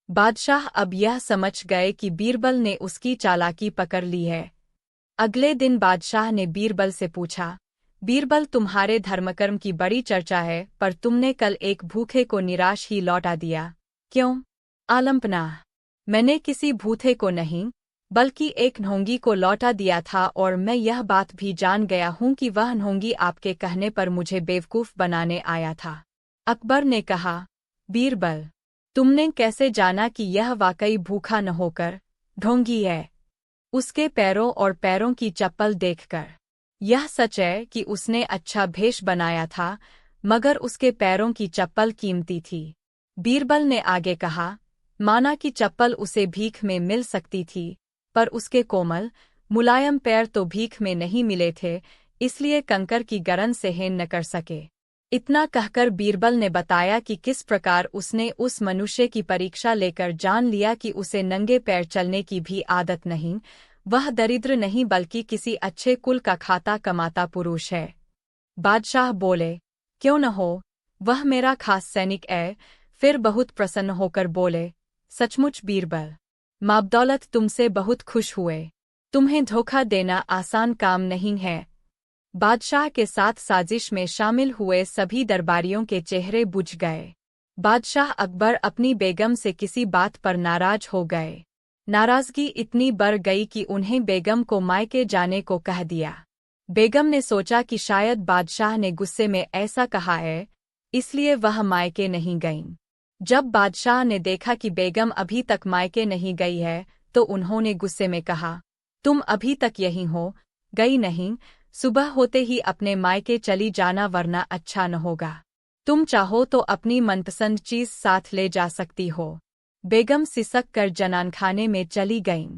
बादशाह अब यह समझ गए कि बीरबल ने उसकी चालाकी पकड़ ली है। अगले दिन बादशाह ने बीरबल से पूछा, बीरबल, तुम्हारे धर्मकर्म की बड़ी चर्चा है, पर तुमने कल एक भूखे को निराश ही लौटा दिया, क्यों? आलमपनाह, मैंने किसी भूखे को नहीं, बल्कि एक ढोंगी को लौटा दिया था, और मैं यह बात भी जान गया हूं कि वह ढोंगी आपके कहने पर मुझे बेवकूफ़ बनाने आया था। अकबर ने कहा, बीरबल, तुमने कैसे जाना कि यह वाकई भूखा न होकर ढोंगी है? उसके पैरों और पैरों की चप्पल देखकर यह सच है कि उसने अच्छा भेष बनाया था, मगर उसके पैरों की चप्पल कीमती थी। बीरबल ने आगे कहा, माना कि चप्पल उसे भीख में मिल सकती थी, पर उसके कोमल, मुलायम पैर तो भीख में नहीं मिले थे, इसलिए कंकर की गरन सहन न कर सके। इतना कहकर बीरबल ने बताया कि किस प्रकार उसने उस मनुष्य की परीक्षा लेकर जान लिया कि उसे नंगे पैर चलने की भी आदत नहीं, वह दरिद्र नहीं बल्कि किसी अच्छे कुल का खाता कमाता पुरुष है। बादशाह बोले, क्यों न हो, वह मेरा खास सैनिक है। फिर बहुत प्रसन्न होकर बोले, सचमुच बीरबल, माबदौलत तुमसे बहुत खुश हुए। तुम्हें धोखा देना आसान काम नहीं है। बादशाह के साथ साजिश में शामिल हुए सभी दरबारियों के चेहरे बुझ गए। बादशाह अकबर अपनी बेगम से किसी बात पर नाराज हो गए। नाराजगी इतनी बढ़ गई कि उन्हें बेगम को मायके जाने को कह दिया। बेगम ने सोचा कि शायद बादशाह ने गुस्से में ऐसा कहा है, इसलिए वह मायके नहीं गईं। जब बादशाह ने देखा कि बेगम अभी तक मायके नहीं गई है, तो उन्होंने गुस्से में कहा, तुम अभी तक यहीं हो, गई नहीं, सुबह होते ही अपने मायके चली जाना वरना अच्छा न होगा। तुम चाहो तो अपनी मनपसंद चीज साथ ले जा सकती हो। बेगम सिसक कर जनानखाने में चली गईं।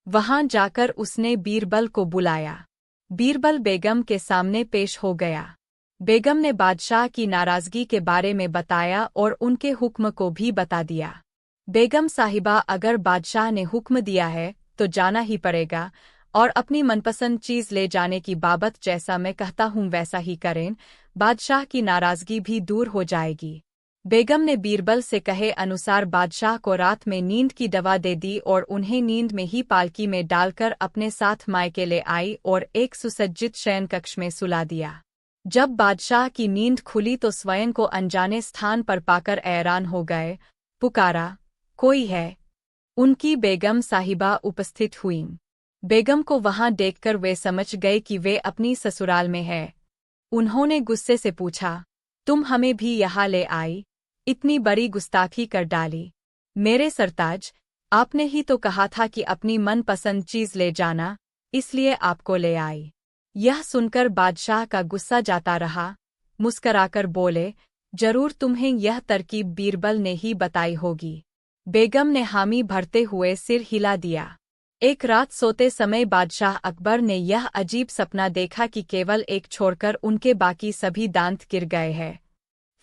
वहां जाकर उसने बीरबल को बुलाया। बीरबल बेगम के सामने पेश हो गया। बेगम ने बादशाह की नाराजगी के बारे में बताया और उनके हुक्म को भी बता दिया। बेगम साहिबा, अगर बादशाह ने हुक्म दिया है तो जाना ही पड़ेगा, और अपनी मनपसंद चीज ले जाने की बाबत जैसा मैं कहता हूँ वैसा ही करें, बादशाह की नाराजगी भी दूर हो जाएगी। बेगम ने बीरबल से कहे अनुसार बादशाह को रात में नींद की दवा दे दी और उन्हें नींद में ही पालकी में डालकर अपने साथ मायके ले आई और एक सुसज्जित शयन कक्ष में सुला दिया। जब बादशाह की नींद खुली तो स्वयं को अनजाने स्थान पर पाकर हैरान हो गए। पुकारा, कोई है? उनकी बेगम साहिबा उपस्थित हुईं। बेगम को वहां देखकर वे समझ गए कि वे अपनी ससुराल में है। उन्होंने गुस्से से पूछा, तुम हमें भी यहाँ ले आई? इतनी बड़ी गुस्ताखी कर डाली। मेरे सरताज, आपने ही तो कहा था कि अपनी मनपसंद चीज ले जाना, इसलिए आपको ले आई। यह सुनकर बादशाह का गुस्सा जाता रहा। मुस्कराकर बोले, जरूर तुम्हें यह तरकीब बीरबल ने ही बताई होगी। बेगम ने हामी भरते हुए सिर हिला दिया। एक रात सोते समय बादशाह अकबर ने यह अजीब सपना देखा कि केवल एक छोड़कर उनके बाकी सभी दांत गिर गए हैं।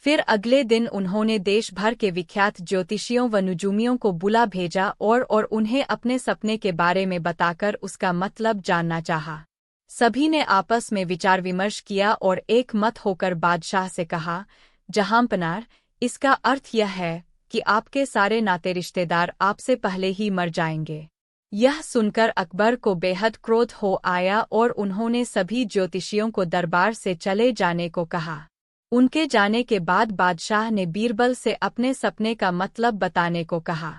फिर अगले दिन उन्होंने देश भर के विख्यात ज्योतिषियों व नुजूमियों को बुला भेजा और उन्हें अपने सपने के बारे में बताकर उसका मतलब जानना चाहा। सभी ने आपस में विचार विमर्श किया और एक मत होकर बादशाह से कहा, जहांपनार, इसका अर्थ यह है कि आपके सारे नाते रिश्तेदार आपसे पहले ही मर जाएंगे। यह सुनकर अकबर को बेहद क्रोध हो आया और उन्होंने सभी ज्योतिषियों को दरबार से चले जाने को कहा। उनके जाने के बाद बादशाह ने बीरबल से अपने सपने का मतलब बताने को कहा।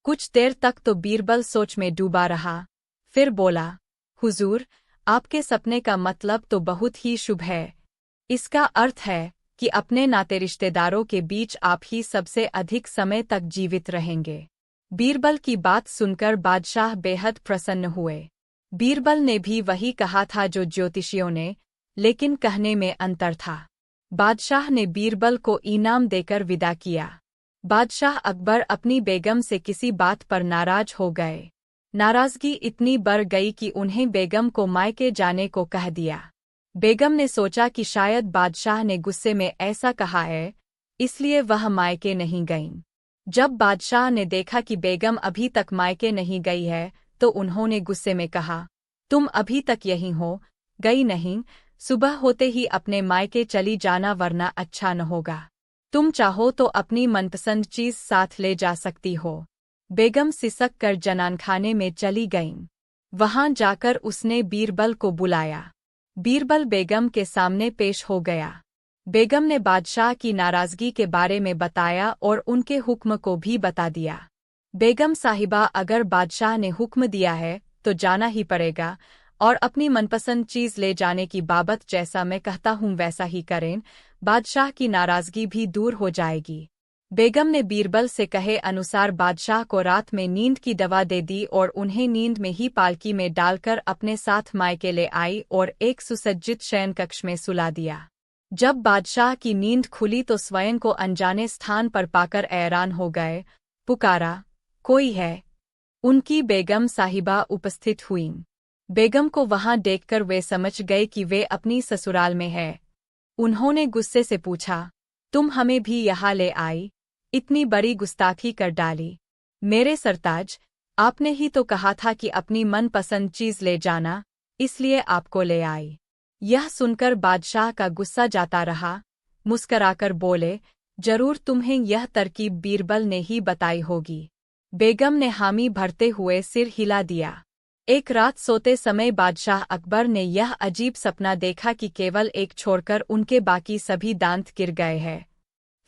कुछ देर तक तो बीरबल सोच में डूबा रहा, फिर बोला, हुजूर, आपके सपने का मतलब तो बहुत ही शुभ है। इसका अर्थ है कि अपने नाते रिश्तेदारों के बीच आप ही सबसे अधिक समय तक जीवित रहेंगे। बीरबल की बात सुनकर बादशाह बेहद प्रसन्न हुए। बीरबल ने भी वही कहा था जो ज्योतिषियों ने, लेकिन कहने में अंतर था। बादशाह ने बीरबल को इनाम देकर विदा किया। बादशाह अकबर अपनी बेगम से किसी बात पर नाराज हो गए। नाराजगी इतनी बढ़ गई कि उन्हें बेगम को मायके जाने को कह दिया। बेगम ने सोचा कि शायद बादशाह ने गुस्से में ऐसा कहा है, इसलिए वह मायके नहीं गईं। जब बादशाह ने देखा कि बेगम अभी तक मायके नहीं गई है, तो उन्होंने गुस्से में कहा, तुम अभी तक यहीं हो, गई नहीं, सुबह होते ही अपने मायके चली जाना वरना अच्छा न होगा। तुम चाहो तो अपनी मनपसंद चीज साथ ले जा सकती हो। बेगम सिसक कर जनानखाने में चली गईं। वहां जाकर उसने बीरबल को बुलाया। बीरबल बेगम के सामने पेश हो गया। बेगम ने बादशाह की नाराजगी के बारे में बताया और उनके हुक्म को भी बता दिया। बेगम साहिबा, अगर बादशाह ने हुक्म दिया है तो जाना ही पड़ेगा, और अपनी मनपसंद चीज ले जाने की बाबत जैसा मैं कहता हूँ वैसा ही करें, बादशाह की नाराजगी भी दूर हो जाएगी। बेगम ने बीरबल से कहे अनुसार बादशाह को रात में नींद की दवा दे दी और उन्हें नींद में ही पालकी में डालकर अपने साथ मायके ले आई और एक सुसज्जित शयन कक्ष में सुला दिया। जब बादशाह की नींद खुली तो स्वयं को अनजाने स्थान पर पाकर हैरान हो गए। पुकारा, कोई है? उनकी बेगम साहिबा उपस्थित हुईं। बेगम को वहां देखकर वे समझ गए कि वे अपनी ससुराल में है। उन्होंने गुस्से से पूछा, तुम हमें भी यहाँ ले आई? इतनी बड़ी गुस्ताखी कर डाली। मेरे सरताज, आपने ही तो कहा था कि अपनी मनपसंद चीज ले जाना, इसलिए आपको ले आई। यह सुनकर बादशाह का गुस्सा जाता रहा। मुस्कराकर बोले, जरूर तुम्हें यह तरकीब बीरबल ने ही बताई होगी। बेगम ने हामी भरते हुए सिर हिला दिया। एक रात सोते समय बादशाह अकबर ने यह अजीब सपना देखा कि केवल एक छोड़कर उनके बाकी सभी दांत गिर गए हैं।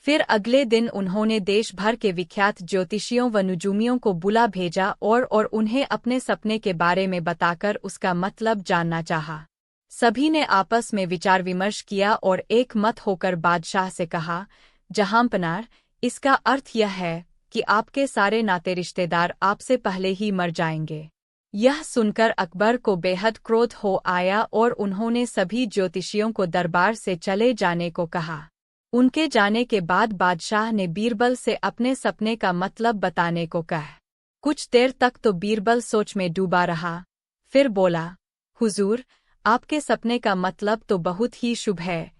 फिर अगले दिन उन्होंने देश भर के विख्यात ज्योतिषियों व नुजूमियों को बुला भेजा और उन्हें अपने सपने के बारे में बताकर उसका मतलब जानना चाहा। सभी ने आपस में विचार विमर्श किया और एक मत होकर बादशाह से कहा, जहांपनार, इसका अर्थ यह है कि आपके सारे नाते रिश्तेदार आपसे पहले ही मर जाएंगे। यह सुनकर अकबर को बेहद क्रोध हो आया और उन्होंने सभी ज्योतिषियों को दरबार से चले जाने को कहा। उनके जाने के बाद बादशाह ने बीरबल से अपने सपने का मतलब बताने को कहा। कुछ देर तक तो बीरबल सोच में डूबा रहा, फिर बोला, हुजूर, आपके सपने का मतलब तो बहुत ही शुभ है।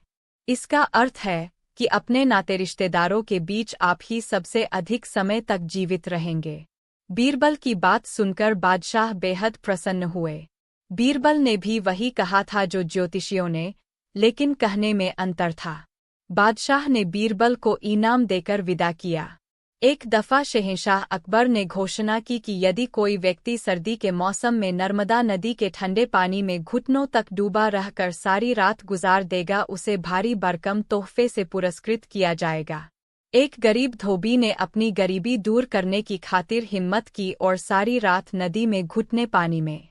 इसका अर्थ है कि अपने नाते रिश्तेदारों के बीच आप ही सबसे अधिक समय तक जीवित रहेंगे। बीरबल की बात सुनकर बादशाह बेहद प्रसन्न हुए। बीरबल ने भी वही कहा था जो ज्योतिषियों ने, लेकिन कहने में अंतर था। बादशाह ने बीरबल को इनाम देकर विदा किया। एक दफा शहंशाह अकबर ने घोषणा की कि यदि कोई व्यक्ति सर्दी के मौसम में नर्मदा नदी के ठंडे पानी में घुटनों तक डूबा रहकर सारी रात गुजार देगा, उसे भारी भरकम तोहफे से पुरस्कृत किया जाएगा। एक गरीब धोबी ने अपनी गरीबी दूर करने की खातिर हिम्मत की और सारी रात नदी में घुटने पानी में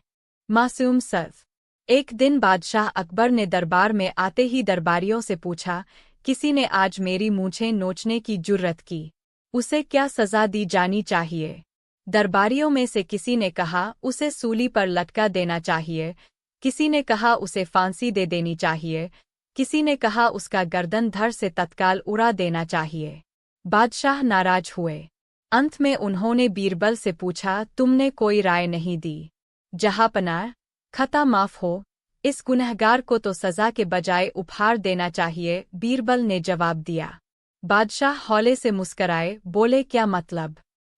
मासूम सर्फ। एक दिन बादशाह अकबर ने दरबार में आते ही दरबारियों से पूछा, किसी ने आज मेरी मूंछें नोचने की जुर्रत की, उसे क्या सजा दी जानी चाहिए? दरबारियों में से किसी ने कहा, उसे सूली पर लटका देना चाहिए। किसी ने कहा, उसे फांसी दे देनी चाहिए। किसी ने कहा, उसका गर्दन धड़ से तत्काल उड़ा देना चाहिए। बादशाह नाराज हुए। अंत में उन्होंने बीरबल से पूछा, तुमने कोई राय नहीं दी? जहांपनाह, खता माफ हो, इस गुनहगार को तो सजा के बजाय उपहार देना चाहिए, बीरबल ने जवाब दिया। बादशाह हौले से मुस्कराए, बोले, क्या मतलब?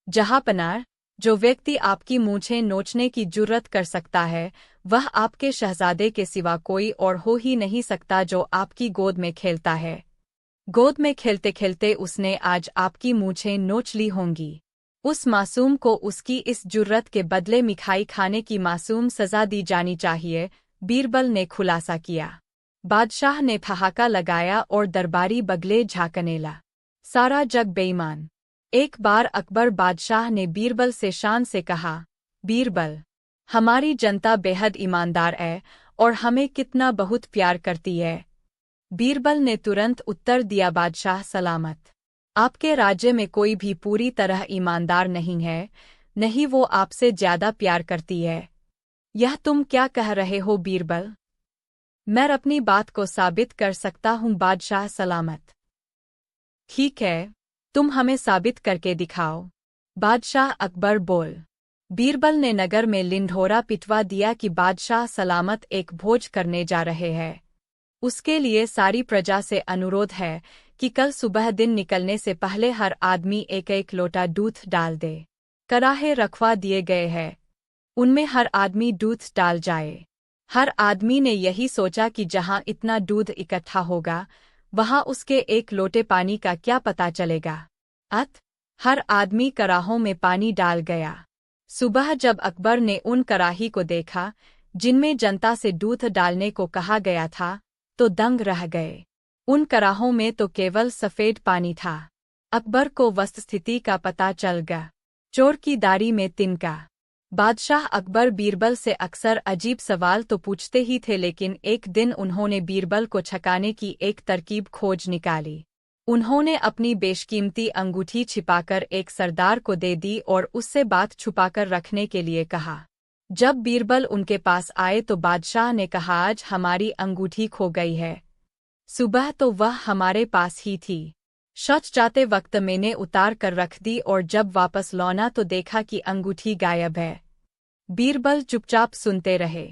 जहांपनाह, जो व्यक्ति आपकी मूंछें नोचने की जुर्रत कर सकता है, वह आपके शहजादे के सिवा कोई और हो ही नहीं सकता जो आपकी गोद में खेलता है। गोद में खेलते खेलते उसने आज आपकी मूंछें नोच ली होंगी। उस मासूम को उसकी इस जुर्रत के बदले मिठाई खाने की मासूम सजा दी जानी चाहिए, बीरबल ने खुलासा किया। बादशाह ने ठहाका लगाया और दरबारी बगले झांकने ला। सारा जग बेईमान। एक बार अकबर बादशाह ने बीरबल से शान से कहा, बीरबल, हमारी जनता बेहद ईमानदार है और हमें कितना बहुत प्यार करती है। बीरबल ने तुरंत उत्तर दिया, बादशाह सलामत। आपके राज्य में कोई भी पूरी तरह ईमानदार नहीं है, नहीं वो आपसे ज्यादा प्यार करती है। यह तुम क्या कह रहे हो बीरबल? मैं अपनी बात को साबित कर सकता हूँ बादशाह सलामत। ठीक है, तुम हमें साबित करके दिखाओ। बादशाह अकबर बोल। बीरबल ने नगर में लिंढोरा पिटवा दिया कि बादशाह सलामत एक भोज करने जा रहे हैं। उसके लिए सारी प्रजा से अनुरोध है कि कल सुबह दिन निकलने से पहले हर आदमी एक एक लोटा दूध डाल दे। कराहे रखवा दिए गए हैं, उनमें हर आदमी दूध डाल जाए। हर आदमी ने यही सोचा कि जहां इतना दूध इकट्ठा होगा वहां उसके एक लोटे पानी का क्या पता चलेगा। हर आदमी कराहों में पानी डाल गया। सुबह जब अकबर ने उन कराही को देखा जिनमें जनता से दूध डालने को कहा गया था तो दंग रह गए। उन कराहों में तो केवल सफ़ेद पानी था। अकबर को वस्तुस्थिति का पता चल गया। चोर की दाढ़ी में तिनका। बादशाह अकबर बीरबल से अक्सर अजीब सवाल तो पूछते ही थे, लेकिन एक दिन उन्होंने बीरबल को छकाने की एक तरकीब खोज निकाली। उन्होंने अपनी बेशकीमती अंगूठी छिपाकर एक सरदार को दे दी और उससे बात छुपाकर रखने के लिए कहा। जब बीरबल उनके पास आए तो बादशाह ने कहा, आज हमारी अंगूठी खो गई है। सुबह तो वह हमारे पास ही थी। शौच जाते वक्त मैंने उतार कर रख दी और जब वापस लौटा तो देखा कि अंगूठी गायब है। बीरबल चुपचाप सुनते रहे।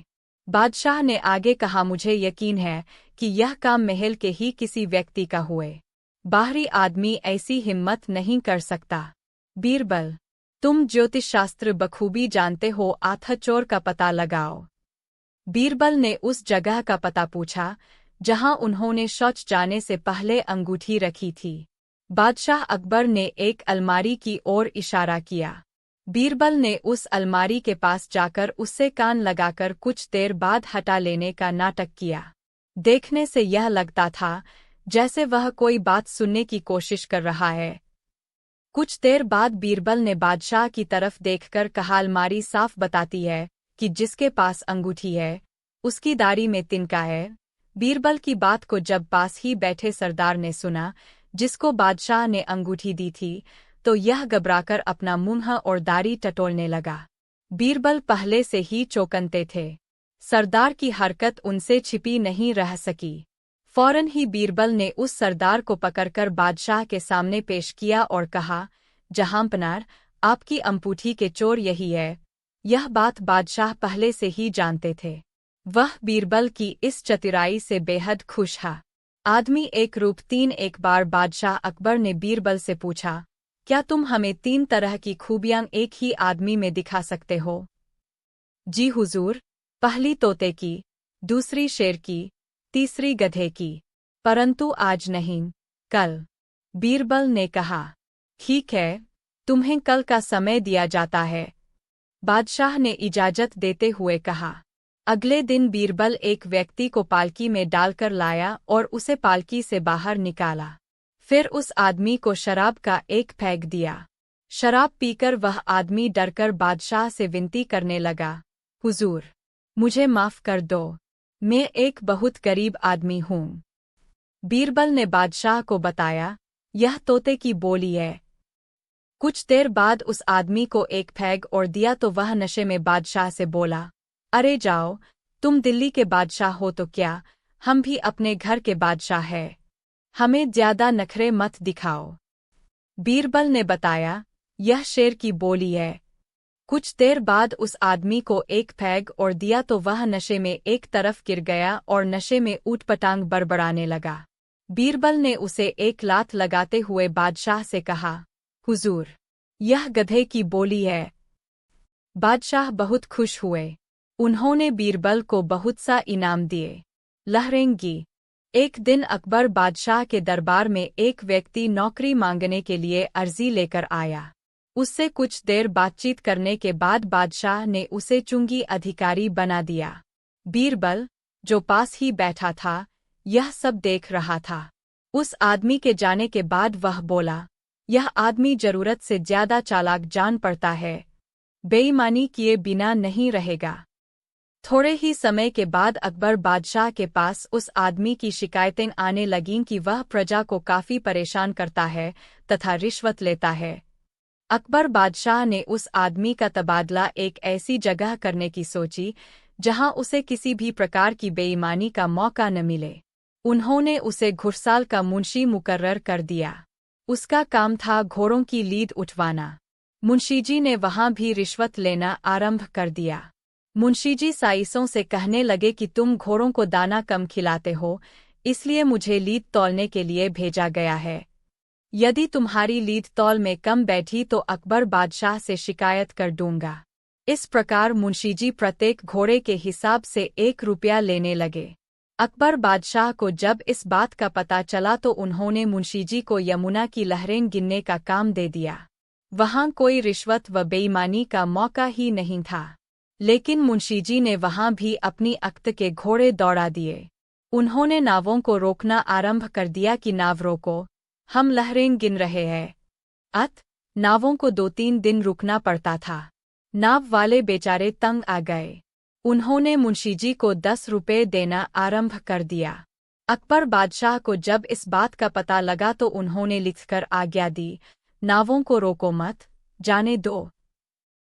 बादशाह ने आगे कहा, मुझे यकीन है कि यह काम महल के ही किसी व्यक्ति का हुए। बाहरी आदमी ऐसी हिम्मत नहीं कर सकता। बीरबल, तुम ज्योतिष शास्त्र बखूबी जानते हो, आथा चोर का पता लगाओ। बीरबल ने उस जगह का पता पूछा जहां उन्होंने शौच जाने से पहले अंगूठी रखी थी। बादशाह अकबर ने एक अलमारी की ओर इशारा किया। बीरबल ने उस अलमारी के पास जाकर उससे कान लगाकर कुछ देर बाद हटा लेने का नाटक किया। देखने से यह लगता था जैसे वह कोई बात सुनने की कोशिश कर रहा है। कुछ देर बाद बीरबल ने बादशाह की तरफ देखकर कहा, अलमारी साफ बताती है कि जिसके पास अंगूठी है उसकी दाढ़ी में तिनका है। बीरबल की बात को जब पास ही बैठे सरदार ने सुना जिसको बादशाह ने अंगूठी दी थी तो यह घबराकर अपना मुंह और दाढ़ी टटोलने लगा। बीरबल पहले से ही चौकन्ने थे। सरदार की हरकत उनसे छिपी नहीं रह सकी। फौरन ही बीरबल ने उस सरदार को पकड़कर बादशाह के सामने पेश किया और कहा, जहांपनार, आपकी अंगूठी के चोर यही है। यह बात बादशाह पहले से ही जानते थे। वह बीरबल की इस चतुराई से बेहद खुश था। आदमी एक रूप तीन। एक बार बादशाह अकबर ने बीरबल से पूछा, क्या तुम हमें 3 तरह की खूबियां एक ही आदमी में दिखा सकते हो? जी हुजूर, पहली तोते की, दूसरी शेर की, तीसरी गधे की, परंतु आज नहीं, कल। बीरबल ने कहा, ठीक है, तुम्हें कल का समय दिया जाता है। बादशाह ने इजाजत देते हुए कहा। अगले दिन बीरबल एक व्यक्ति को पालकी में डालकर लाया और उसे पालकी से बाहर निकाला। फिर उस आदमी को शराब का एक पैग दिया। शराब पीकर वह आदमी डरकर बादशाह से विनती करने लगा, हुजूर, मुझे माफ कर दो, मैं एक बहुत गरीब आदमी हूँ। बीरबल ने बादशाह को बताया, यह तोते की बोली है। कुछ देर बाद उस आदमी को एक पैग और दिया तो वह नशे में बादशाह से बोला, अरे जाओ, तुम दिल्ली के बादशाह हो तो क्या, हम भी अपने घर के बादशाह हैं। हमें ज्यादा नखरे मत दिखाओ। बीरबल ने बताया, यह शेर की बोली है। कुछ देर बाद उस आदमी को एक पैग और दिया तो वह नशे में एक तरफ गिर गया और नशे में ऊटपटांग बड़बड़ाने लगा। बीरबल ने उसे एक लात लगाते हुए बादशाह से कहा, हुजूर, यह गधे की बोली है। बादशाह बहुत खुश हुए। उन्होंने बीरबल को बहुत सा इनाम दिए। लहरेंगी। एक दिन अकबर बादशाह के दरबार में एक व्यक्ति नौकरी मांगने के लिए अर्जी लेकर आया। उससे कुछ देर बातचीत करने के बाद बादशाह ने उसे चुंगी अधिकारी बना दिया। बीरबल, जो पास ही बैठा था, यह सब देख रहा था। उस आदमी के जाने के बाद वह बोला, यह आदमी जरूरत से ज्यादा चालाक जान पड़ता है, बेईमानी किए बिना नहीं रहेगा। थोड़े ही समय के बाद अकबर बादशाह के पास उस आदमी की शिकायतें आने लगीं कि वह प्रजा को काफी परेशान करता है तथा रिश्वत लेता है। अकबर बादशाह ने उस आदमी का तबादला एक ऐसी जगह करने की सोची जहां उसे किसी भी प्रकार की बेईमानी का मौका न मिले। उन्होंने उसे घुड़साल का मुंशी मुकर्रर कर दिया। उसका काम था घोड़ों की लीद उठवाना। मुंशीजी ने वहां भी रिश्वत लेना आरंभ कर दिया। मुंशीजी साइसों से कहने लगे कि तुम घोड़ों को दाना कम खिलाते हो, इसलिए मुझे लीद तौलने के लिए भेजा गया है। यदि तुम्हारी लीद तौल में कम बैठी तो अकबर बादशाह से शिकायत कर दूंगा। इस प्रकार मुंशीजी प्रत्येक घोड़े के हिसाब से 1 रुपया लेने लगे। अकबर बादशाह को जब इस बात का पता चला तो उन्होंने मुंशीजी को यमुना की लहरें गिनने का काम दे दिया। वहां कोई रिश्वत व बेईमानी का मौका ही नहीं था। लेकिन मुंशीजी ने वहां भी अपनी अक्त के घोड़े दौड़ा दिए। उन्होंने नावों को रोकना आरंभ कर दिया कि नाव रोको, हम लहरें गिन रहे हैं। नावों को 2-3 दिन रुकना पड़ता था। नाव वाले बेचारे तंग आ गए। उन्होंने मुंशीजी को 10 रुपये देना आरंभ कर दिया। अकबर बादशाह को जब इस बात का पता लगा तो उन्होंने लिखकर आज्ञा दी, नावों को रोको मत, जाने दो।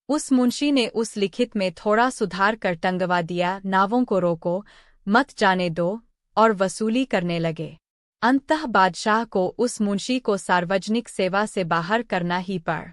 उस मुंशी ने उस लिखित में थोड़ा सुधार कर टंगवा दिया, नावों को रोको मत, जाने दो, और वसूली करने लगे। अंततः बादशाह को उस मुंशी को सार्वजनिक सेवा से बाहर करना ही पड़।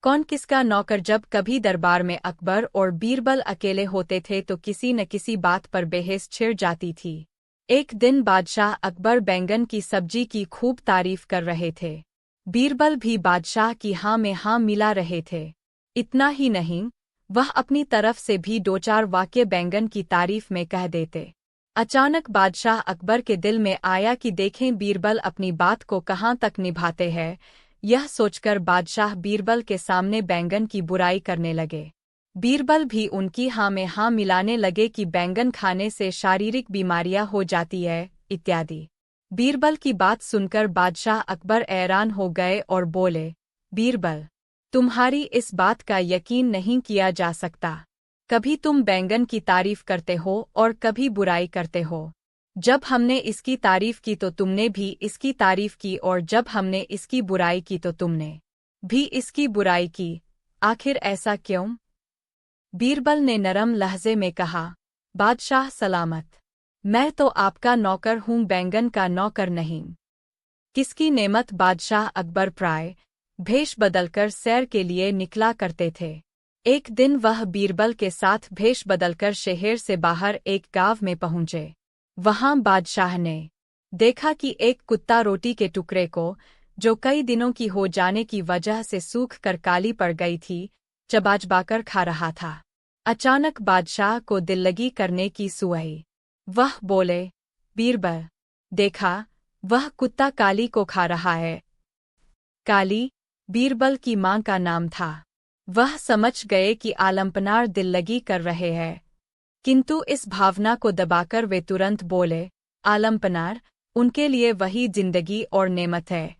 कौन किसका नौकर। जब कभी दरबार में अकबर और बीरबल अकेले होते थे तो किसी न किसी बात पर बहस छिड़ जाती थी। एक दिन बादशाह अकबर बैंगन की सब्जी की खूब तारीफ कर रहे थे। बीरबल भी बादशाह की हाँ में हाँ मिला रहे थे। इतना ही नहीं, वह अपनी तरफ से भी 2-4 वाक्य बैंगन की तारीफ में कह देते। अचानक बादशाह अकबर के दिल में आया कि देखें बीरबल अपनी बात को कहाँ तक निभाते हैं। यह सोचकर बादशाह बीरबल के सामने बैंगन की बुराई करने लगे। बीरबल भी उनकी हाँ में हाँ मिलाने लगे कि बैंगन खाने से शारीरिक बीमारियां हो जाती है, इत्यादि। बीरबल की बात सुनकर बादशाह अकबर हैरान हो गए और बोले, बीरबल, तुम्हारी इस बात का यकीन नहीं किया जा सकता। कभी तुम बैंगन की तारीफ करते हो और कभी बुराई करते हो। जब हमने इसकी तारीफ की तो तुमने भी इसकी तारीफ की, और जब हमने इसकी बुराई की तो तुमने भी इसकी बुराई की। आखिर ऐसा क्यों? बीरबल ने नरम लहजे में कहा, बादशाह सलामत, मैं तो आपका नौकर हूँ, बैंगन का नौकर नहीं। किसकी नेमत। बादशाह अकबर प्राय भेष बदलकर सैर के लिए निकला करते थे। एक दिन वह बीरबल के साथ भेष बदलकर शहर से बाहर एक गांव में पहुंचे। वहां बादशाह ने देखा कि एक कुत्ता रोटी के टुकड़े को, जो कई दिनों की हो जाने की वजह से सूख कर काली पड़ गई थी, चबाचबाकर खा रहा था। अचानक बादशाह को दिल लगी करने की सुई। वह बोले, बीरबल, देखा, वह कुत्ता काली को खा रहा है। काली बीरबल की मां का नाम था। वह समझ गए कि आलमपनार दिल लगी कर रहे हैं, किंतु इस भावना को दबाकर वे तुरंत बोले, आलमपनार उनके लिए वही जिंदगी और नेमत है।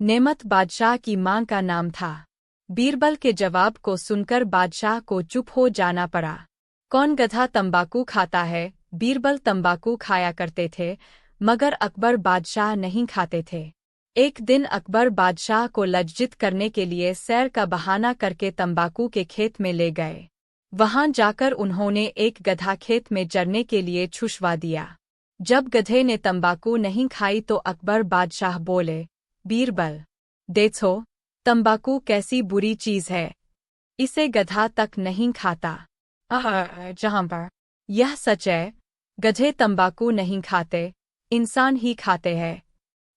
नेमत बादशाह की मां का नाम था। बीरबल के जवाब को सुनकर बादशाह को चुप हो जाना पड़ा। कौन गधा तंबाकू खाता है? बीरबल तंबाकू खाया करते थे, मगर अकबर बादशाह नहीं खाते थे। एक दिन अकबर बादशाह को लज्जित करने के लिए सैर का बहाना करके तंबाकू के खेत में ले गए। वहां जाकर उन्होंने एक गधा खेत में चरने के लिए छुड़वा दिया। जब गधे ने तंबाकू नहीं खाई तो अकबर बादशाह बोले, बीरबल, देखो, तंबाकू कैसी बुरी चीज है, इसे गधा तक नहीं खाता। जहां पर यह सच है, गधे तंबाकू नहीं खाते, इंसान ही खाते हैं,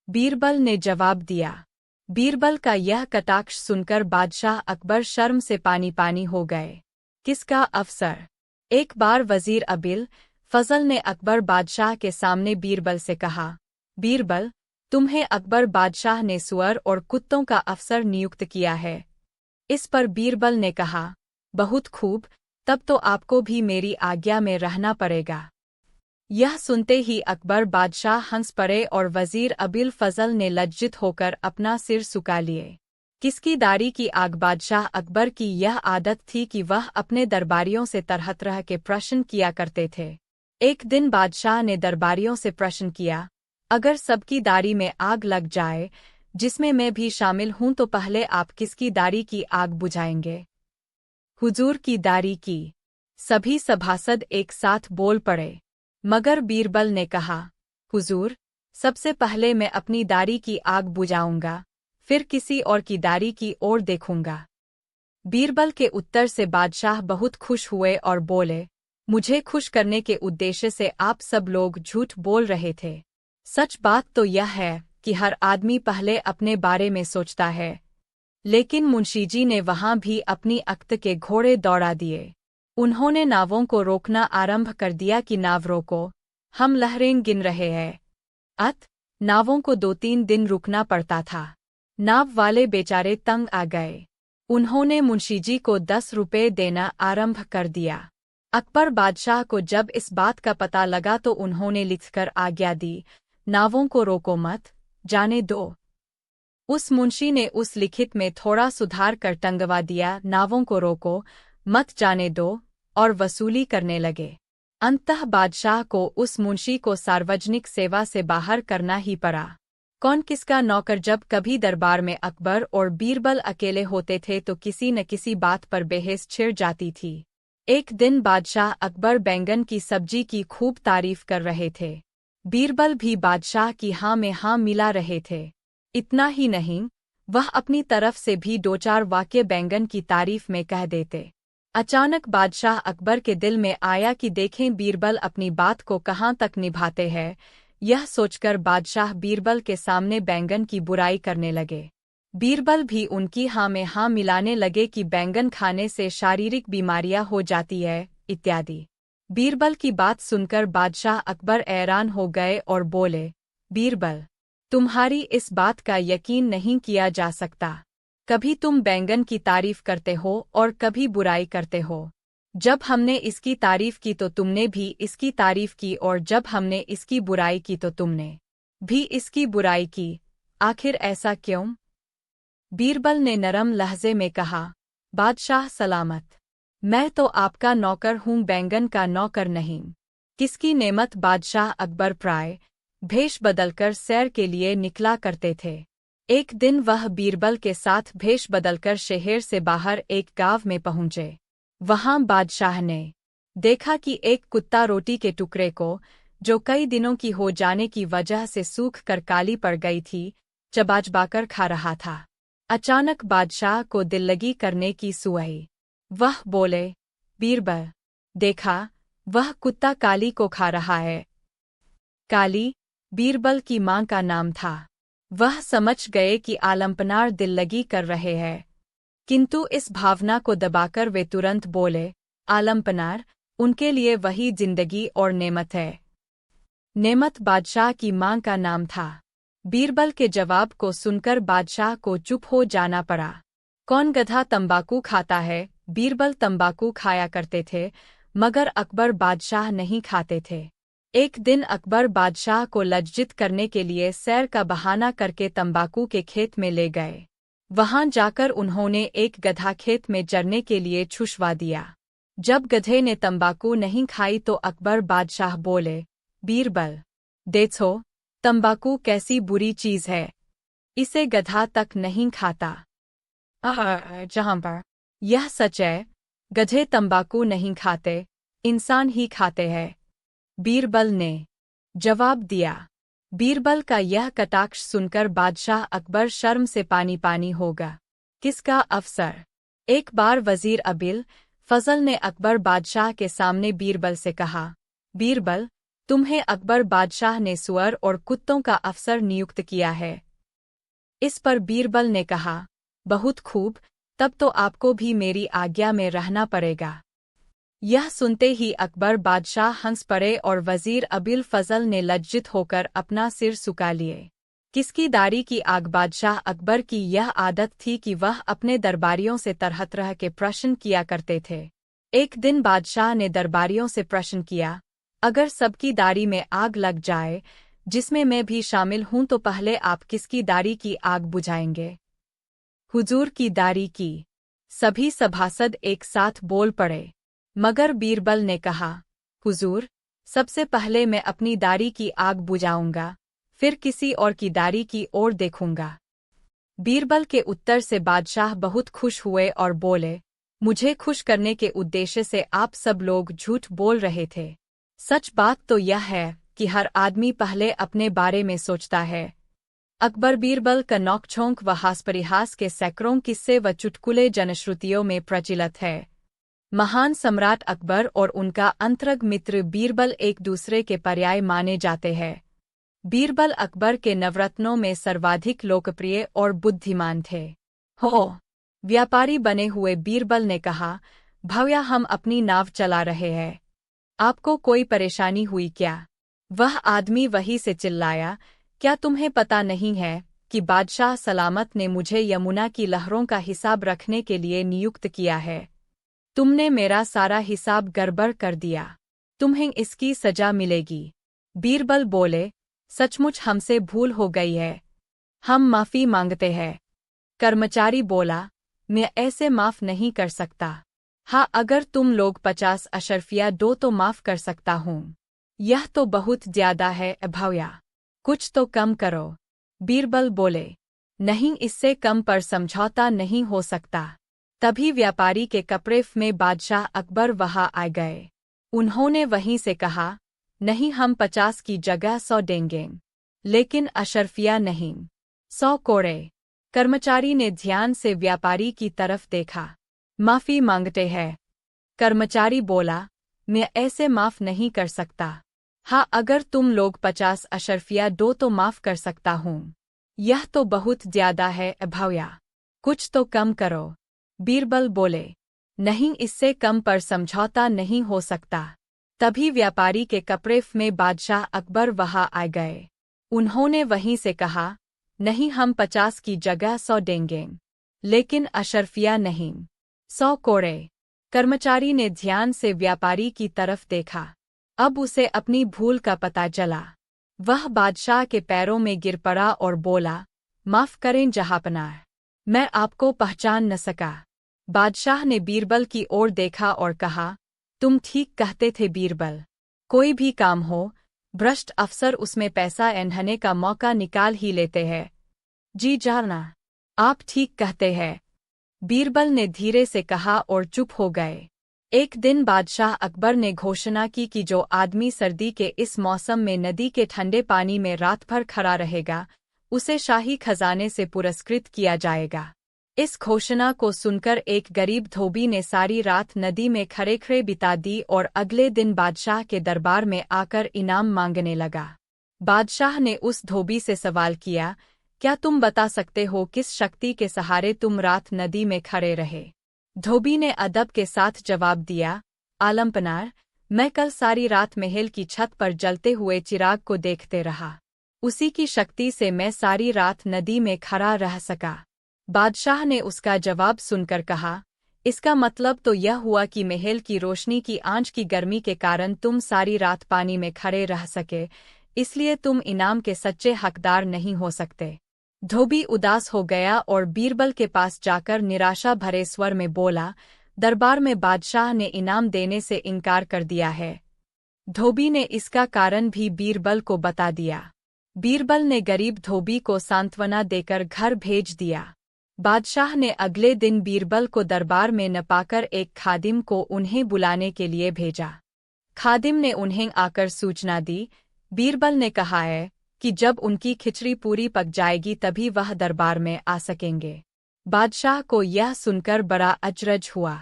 बीरबल ने जवाब दिया। बीरबल का यह कटाक्ष सुनकर बादशाह अकबर शर्म से पानी पानी हो गए। किसका अफसर? एक बार वजीर अबिल फजल ने अकबर बादशाह के सामने बीरबल से कहा, बीरबल, तुम्हें अकबर बादशाह ने सुअर और कुत्तों का अफसर नियुक्त किया है। इस पर बीरबल ने कहा, बहुत खूब, तब तो आपको भी मेरी आज्ञा में रहना पड़ेगा। यह सुनते ही अकबर बादशाह हंस पड़े और वजीर अबिल फजल ने लज्जित होकर अपना सिर झुका लिए। किसकी दाढ़ी की आग? बादशाह अकबर की यह आदत थी कि वह अपने दरबारियों से तरह तरह के प्रश्न किया करते थे। एक दिन बादशाह ने दरबारियों से प्रश्न किया, अगर सबकी दाढ़ी में आग लग जाए, जिसमें मैं भी शामिल हूं, तो पहले आप किसकी दाढ़ी की आग बुझाएंगे? हुजूर की दाढ़ी की। सभी सभासद एक साथ बोल पड़े। मगर बीरबल ने कहा, हुजूर, सबसे पहले मैं अपनी दाढ़ी की आग बुझाऊंगा, फिर किसी और की दाढ़ी की ओर देखूंगा। बीरबल के उत्तर से बादशाह बहुत खुश हुए और बोले, मुझे खुश करने के उद्देश्य से आप सब लोग झूठ बोल रहे थे। सच बात तो यह है कि हर आदमी पहले अपने बारे में सोचता है। लेकिन मुंशीजी ने वहां भी अपनी अक्त के घोड़े दौड़ा दिए। उन्होंने नावों को रोकना आरंभ कर दिया कि नाव रोको, हम लहरें गिन रहे हैं। नावों को 2-3 दिन रुकना पड़ता था। नाव वाले बेचारे तंग आ गए। उन्होंने मुंशीजी को 10 रुपए देना आरंभ कर दिया। अकबर बादशाह को जब इस बात का पता लगा तो उन्होंने लिखकर आज्ञा दी, नावों को रोको मत, जाने दो। उस मुंशी ने उस लिखित में थोड़ा सुधार कर टंगवा दिया, नावों को रोको मत, जाने दो, और वसूली करने लगे। अंततः बादशाह को उस मुंशी को सार्वजनिक सेवा से बाहर करना ही पड़ा। कौन किसका नौकर। जब कभी दरबार में अकबर और बीरबल अकेले होते थे तो किसी न किसी बात पर बहस छिड़ जाती थी। एक दिन बादशाह अकबर बैंगन की सब्जी की खूब तारीफ कर रहे थे। बीरबल भी बादशाह की हाँ में हाँ मिला रहे थे। इतना ही नहीं, वह अपनी तरफ से भी 2-4 वाक्य बैंगन की तारीफ में कह देते। अचानक बादशाह अकबर के दिल में आया कि देखें बीरबल अपनी बात को कहाँ तक निभाते हैं। यह सोचकर बादशाह बीरबल के सामने बैंगन की बुराई करने लगे। बीरबल भी उनकी हाँ में हाँ मिलाने लगे कि बैंगन खाने से शारीरिक बीमारियां हो जाती है, इत्यादि। बीरबल की बात सुनकर बादशाह अकबर हैरान हो गए और बोले, बीरबल, तुम्हारी इस बात का यकीन नहीं किया जा सकता। कभी तुम बैंगन की तारीफ करते हो और कभी बुराई करते हो। जब हमने इसकी तारीफ की तो तुमने भी इसकी तारीफ की, और जब हमने इसकी बुराई की तो तुमने भी इसकी बुराई की। आखिर ऐसा क्यों? बीरबल ने नरम लहजे में कहा, बादशाह सलामत, मैं तो आपका नौकर हूँ, बैंगन का नौकर नहीं। किसकी नेमत। बादशाह अकबर प्राय भेष बदलकर सैर के लिए निकला करते थे। एक दिन वह बीरबल के साथ भेष बदलकर शहर से बाहर एक गांव में पहुंचे। वहां बादशाह ने देखा कि एक कुत्ता रोटी के टुकड़े को, जो कई दिनों की हो जाने की वजह से सूख कर काली पड़ गई थी, चबाचबाकर खा रहा था। अचानक बादशाह को दिल्लगी करने की सुई। वह बोले, बीरबल, देखा, वह कुत्ता काली को खा रहा है। काली बीरबल की मां का नाम था। वह समझ गए कि आलमपनार दिल्लगी कर रहे हैं, किंतु इस भावना को दबाकर वे तुरंत बोले, आलमपनार उनके लिए वही जिंदगी और नेमत है। नेमत बादशाह की मां का नाम था। बीरबल के जवाब को सुनकर बादशाह को चुप हो जाना पड़ा। कौन गधा तंबाकू खाता है? बीरबल तंबाकू खाया करते थे, मगर अकबर बादशाह नहीं खाते थे। एक दिन अकबर बादशाह को लज्जित करने के लिए सैर का बहाना करके तंबाकू के खेत में ले गए। वहां जाकर उन्होंने एक गधा खेत में चरने के लिए छुड़वा दिया। जब गधे ने तंबाकू नहीं खाई तो अकबर बादशाह बोले, बीरबल, देखो, तंबाकू कैसी बुरी चीज है, इसे गधा तक नहीं खाता। जहां पर यह सच है, गधे तंबाकू नहीं खाते, इंसान ही खाते हैं, बीरबल ने जवाब दिया। बीरबल का यह कटाक्ष सुनकर बादशाह अकबर शर्म से पानी पानी होगा। किसका अफसर? एक बार वजीर अबिल फजल ने अकबर बादशाह के सामने बीरबल से कहा, बीरबल, तुम्हें अकबर बादशाह ने सुअर और कुत्तों का अफसर नियुक्त किया है। इस पर बीरबल ने कहा, बहुत खूब, तब तो आपको भी मेरी आज्ञा में रहना पड़ेगा। यह सुनते ही अकबर बादशाह हंस पड़े और वजीर अबिल फजल ने लज्जित होकर अपना सिर झुका लिए। किसकी दाढ़ी की आग? बादशाह अकबर की यह आदत थी कि वह अपने दरबारियों से तरह तरह के प्रश्न किया करते थे। एक दिन बादशाह ने दरबारियों से प्रश्न किया, अगर सबकी दाढ़ी में आग लग जाए, जिसमें मैं भी शामिल हूं, तो पहले आप किसकी दाढ़ी की आग बुझाएंगे? हुजूर की दाढ़ी की। सभी सभासद एक साथ बोल पड़े। मगर बीरबल ने कहा, हुजूर, सबसे पहले मैं अपनी दाढ़ी की आग बुझाऊंगा, फिर किसी और की दाढ़ी की ओर देखूंगा। बीरबल के उत्तर से बादशाह बहुत खुश हुए और बोले, मुझे खुश करने के उद्देश्य से आप सब लोग झूठ बोल रहे थे। सच बात तो यह है कि हर आदमी पहले अपने बारे में सोचता है। अकबर बीरबल का नोकझोंक व हास-परिहास के सैकड़ों किस्से व चुटकुले जनश्रुतियों में प्रचलित है। महान सम्राट अकबर और उनका अंतरंग मित्र बीरबल एक दूसरे के पर्याय माने जाते हैं। बीरबल अकबर के नवरत्नों में सर्वाधिक लोकप्रिय और बुद्धिमान थे। हो व्यापारी बने हुए बीरबल ने कहा, भैया हम अपनी नाव चला रहे हैं, आपको कोई परेशानी हुई क्या? वह आदमी वहीं से चिल्लाया, क्या तुम्हें पता नहीं है कि बादशाह सलामत ने मुझे यमुना की लहरों का हिसाब रखने के लिए नियुक्त किया है? तुमने मेरा सारा हिसाब गड़बड़ कर दिया, तुम्हें इसकी सजा मिलेगी। बीरबल बोले, सचमुच हमसे भूल हो गई है, हम माफी मांगते हैं। कर्मचारी बोला, मैं ऐसे माफ नहीं कर सकता। हाँ, अगर तुम लोग 50 अशर्फिया दो तो माफ कर सकता हूँ। यह तो बहुत ज्यादा है भैया, कुछ तो कम करो। बीरबल बोले, नहीं, इससे कम पर समझौता नहीं हो सकता। तभी व्यापारी के कपड़े में बादशाह अकबर वहां आ गए। उन्होंने वहीं से कहा, नहीं, हम 50 की जगह 100 देंगे, लेकिन अशर्फिया नहीं, 100 कोड़े। कर्मचारी ने ध्यान से व्यापारी की तरफ देखा। माफी मांगते हैं। कर्मचारी बोला, मैं ऐसे माफ नहीं कर सकता। हाँ, अगर तुम लोग 50 अशर्फिया दो तो माफ कर सकता हूँ। यह तो बहुत ज्यादा है भैया, कुछ तो कम करो। बीरबल बोले, नहीं, इससे कम पर समझौता नहीं हो सकता। तभी व्यापारी के कपड़े में बादशाह अकबर वहां आ गए। उन्होंने वहीं से कहा, नहीं, हम 50 की जगह 100 देंगे, लेकिन अशर्फिया नहीं, 100 कोड़े। कर्मचारी ने ध्यान से व्यापारी की तरफ देखा। अब उसे अपनी भूल का पता चला। वह बादशाह के पैरों में गिर पड़ा और बोला, माफ करें जहांपनाह, मैं आपको पहचान न सका। बादशाह ने बीरबल की ओर देखा और कहा, तुम ठीक कहते थे बीरबल, कोई भी काम हो, भ्रष्ट अफसर उसमें पैसा ऐंठने का मौका निकाल ही लेते हैं। जी जाना, आप ठीक कहते हैं, बीरबल ने धीरे से कहा और चुप हो गए। एक दिन बादशाह अकबर ने घोषणा की कि जो आदमी सर्दी के इस मौसम में नदी के ठंडे पानी में रात भर खड़ा रहेगा, उसे शाही खजाने से पुरस्कृत किया जाएगा। इस घोषणा को सुनकर एक गरीब धोबी ने सारी रात नदी में खड़े खड़े बिता दी और अगले दिन बादशाह के दरबार में आकर इनाम मांगने लगा। बादशाह ने उस धोबी से सवाल किया, क्या तुम बता सकते हो किस शक्ति के सहारे तुम रात नदी में खड़े रहे? धोबी ने अदब के साथ जवाब दिया, आलमपनार, मैं कल सारी रात महल की छत पर जलते हुए चिराग को देखते रहा, उसी की शक्ति से मैं सारी रात नदी में खड़ा रह सका। बादशाह ने उसका जवाब सुनकर कहा, इसका मतलब तो यह हुआ कि महल की रोशनी की आंच की गर्मी के कारण तुम सारी रात पानी में खड़े रह सके, इसलिए तुम इनाम के सच्चे हकदार नहीं हो सकते। धोबी उदास हो गया और बीरबल के पास जाकर निराशा भरे स्वर में बोला, दरबार में बादशाह ने इनाम देने से इनकार कर दिया है। धोबी ने इसका कारण भी बीरबल को बता दिया। बीरबल ने गरीब धोबी को सांत्वना देकर घर भेज दिया। बादशाह ने अगले दिन बीरबल को दरबार में न पाकर एक खादिम को उन्हें बुलाने के लिए भेजा। खादिम ने उन्हें आकर सूचना दी, बीरबल ने कहा है कि जब उनकी खिचड़ी पूरी पक जाएगी तभी वह दरबार में आ सकेंगे। बादशाह को यह सुनकर बड़ा अचरज हुआ।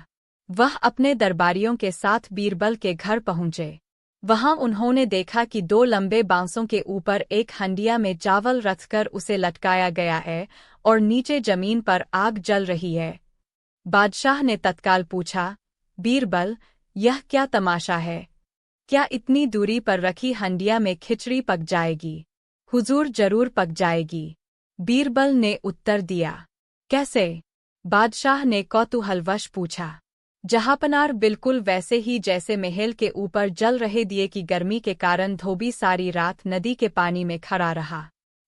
वह अपने दरबारियों के साथ बीरबल के घर पहुंचे। वहां उन्होंने देखा कि 2 लंबे बांसों के ऊपर एक हंडिया में चावल रखकर उसे लटकाया गया है और नीचे जमीन पर आग जल रही है। बादशाह ने तत्काल पूछा, बीरबल, यह क्या तमाशा है? क्या इतनी दूरी पर रखी हंडिया में खिचड़ी पक जाएगी? हुजूर, जरूर पक जाएगी, बीरबल ने उत्तर दिया। कैसे? बादशाह ने कौतूहलवश पूछा। जहांपनार, बिल्कुल वैसे ही जैसे महल के ऊपर जल रहे दिए की गर्मी के कारण धोबी सारी रात नदी के पानी में खड़ा रहा,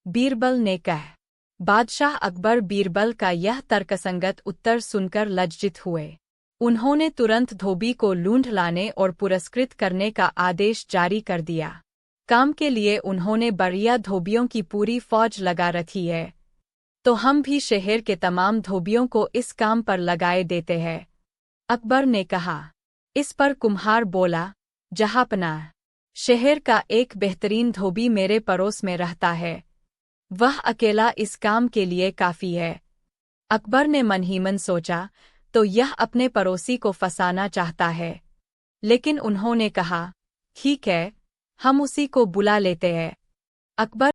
बीरबल ने कहा। बादशाह अकबर बीरबल का यह तर्कसंगत उत्तर सुनकर लज्जित हुए। उन्होंने तुरंत धोबी को ढूंढ लाने और पुरस्कृत करने का आदेश जारी कर दिया। काम के लिए उन्होंने बढ़िया धोबियों की पूरी फौज लगा रखी है, तो हम भी शहर के तमाम धोबियों को इस काम पर लगाए देते हैं। अकबर ने कहा। इस पर कुम्हार बोला, जहाँपनाह, शहर का एक बेहतरीन धोबी मेरे पड़ोस में रहता है, वह अकेला इस काम के लिए काफ़ी है। अकबर ने मन ही मन सोचा, तो यह अपने पड़ोसी को फंसाना चाहता है। लेकिन उन्होंने कहा, ठीक है, हम उसी को बुला लेते हैं। अकबर